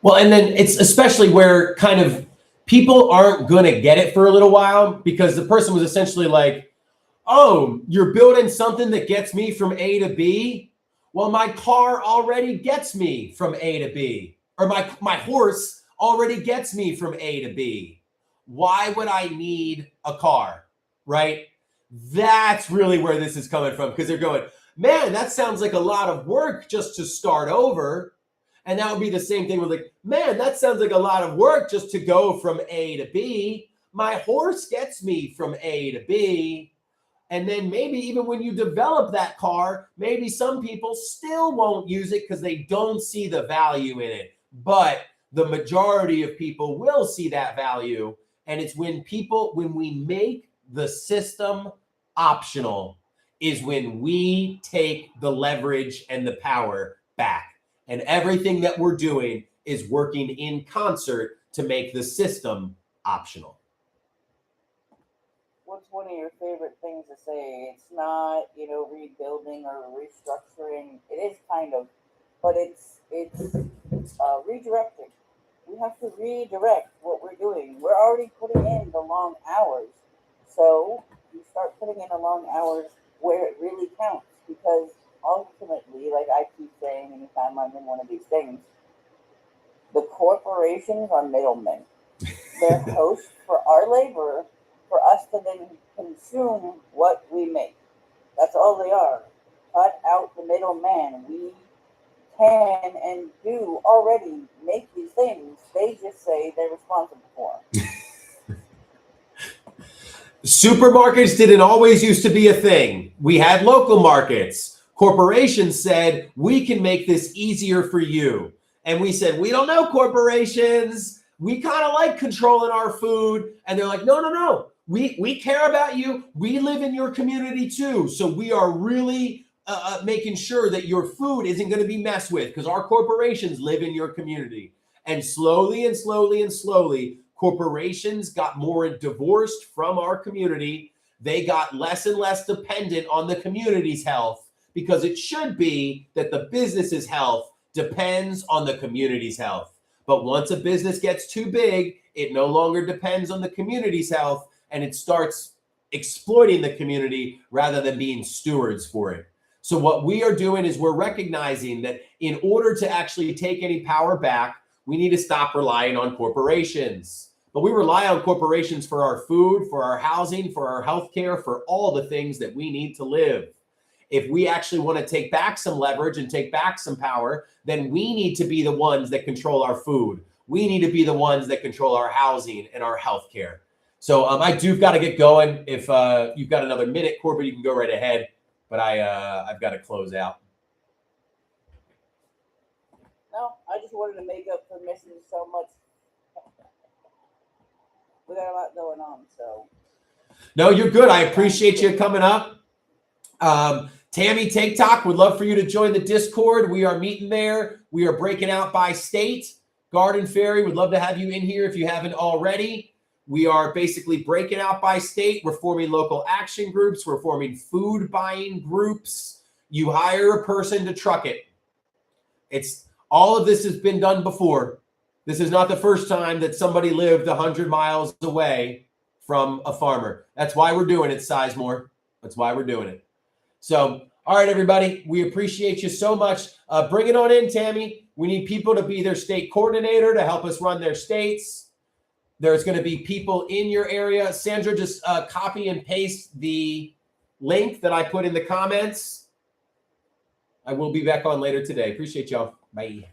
Well, and then it's especially where kind of people aren't going to get it for a little while because the person was essentially like, oh, you're building something that gets me from A to B. Well, my car already gets me from A to B, or my horse already gets me from A to B. Why would I need a car, right? That's really where this is coming from, because they're going, man, that sounds like a lot of work just to start over. And that would be the same thing with like, man, that sounds like a lot of work just to go from A to B. My horse gets me from A to B. And then maybe even when you develop that car, maybe some people still won't use it because they don't see the value in it. But the majority of people will see that value. And it's when we make the system optional is when we take the leverage and the power back. And everything that we're doing is working in concert to make the system optional. What's one of your favorite things to say? It's not, rebuilding or restructuring. It is kind of, but it's redirecting. We have to redirect what we're doing. We're already putting in the long hours. So you start putting in the long hours where it really counts, because ultimately, like I keep saying anytime I'm in one of these things, the corporations are middlemen. They're hosts for our labor for us to then consume what we make. That's all they are. Cut out the middleman. We can and do already make these things. They just say they're responsible for them. Supermarkets didn't always used to be a thing. We had local markets. Corporations said, we can make this easier for you. And we said, we don't know, corporations. We kind of like controlling our food. And they're like, no. We care about you. We live in your community too. So we are really making sure that your food isn't going to be messed with because our corporations live in your community. And slowly, corporations got more divorced from our community. They got less and less dependent on the community's health, because it should be that the business's health depends on the community's health. But once a business gets too big, it no longer depends on the community's health, and it starts exploiting the community rather than being stewards for it. So what we are doing is we're recognizing that in order to actually take any power back, we need to stop relying on corporations. But we rely on corporations for our food, for our housing, for our healthcare, for all the things that we need to live. If we actually want to take back some leverage and take back some power, then we need to be the ones that control our food. We need to be the ones that control our housing and our healthcare. So I do got to get going. If you've got another minute, Corbett, you can go right ahead. But I've got to close out. No, I just wanted to make up for missing so much. We got a lot going on, so. No, you're good. I appreciate you coming up. Tammy TikTok, would love for you to join the Discord. We are meeting there. We are breaking out by state. Garden Fairy, would love to have you in here if you haven't already. We are basically breaking out by state. We're forming local action groups. We're forming food buying groups. You hire a person to truck it. It's all of this has been done before. This is not the first time that somebody lived 100 miles away from a farmer. That's why we're doing it, Sizemore. That's why we're doing it. So, all right, everybody, we appreciate you so much. Bring it on in, Tammy. We need people to be their state coordinator to help us run their states. There's going to be people in your area. Sandra, just copy and paste the link that I put in the comments. I will be back on later today. Appreciate y'all. Bye.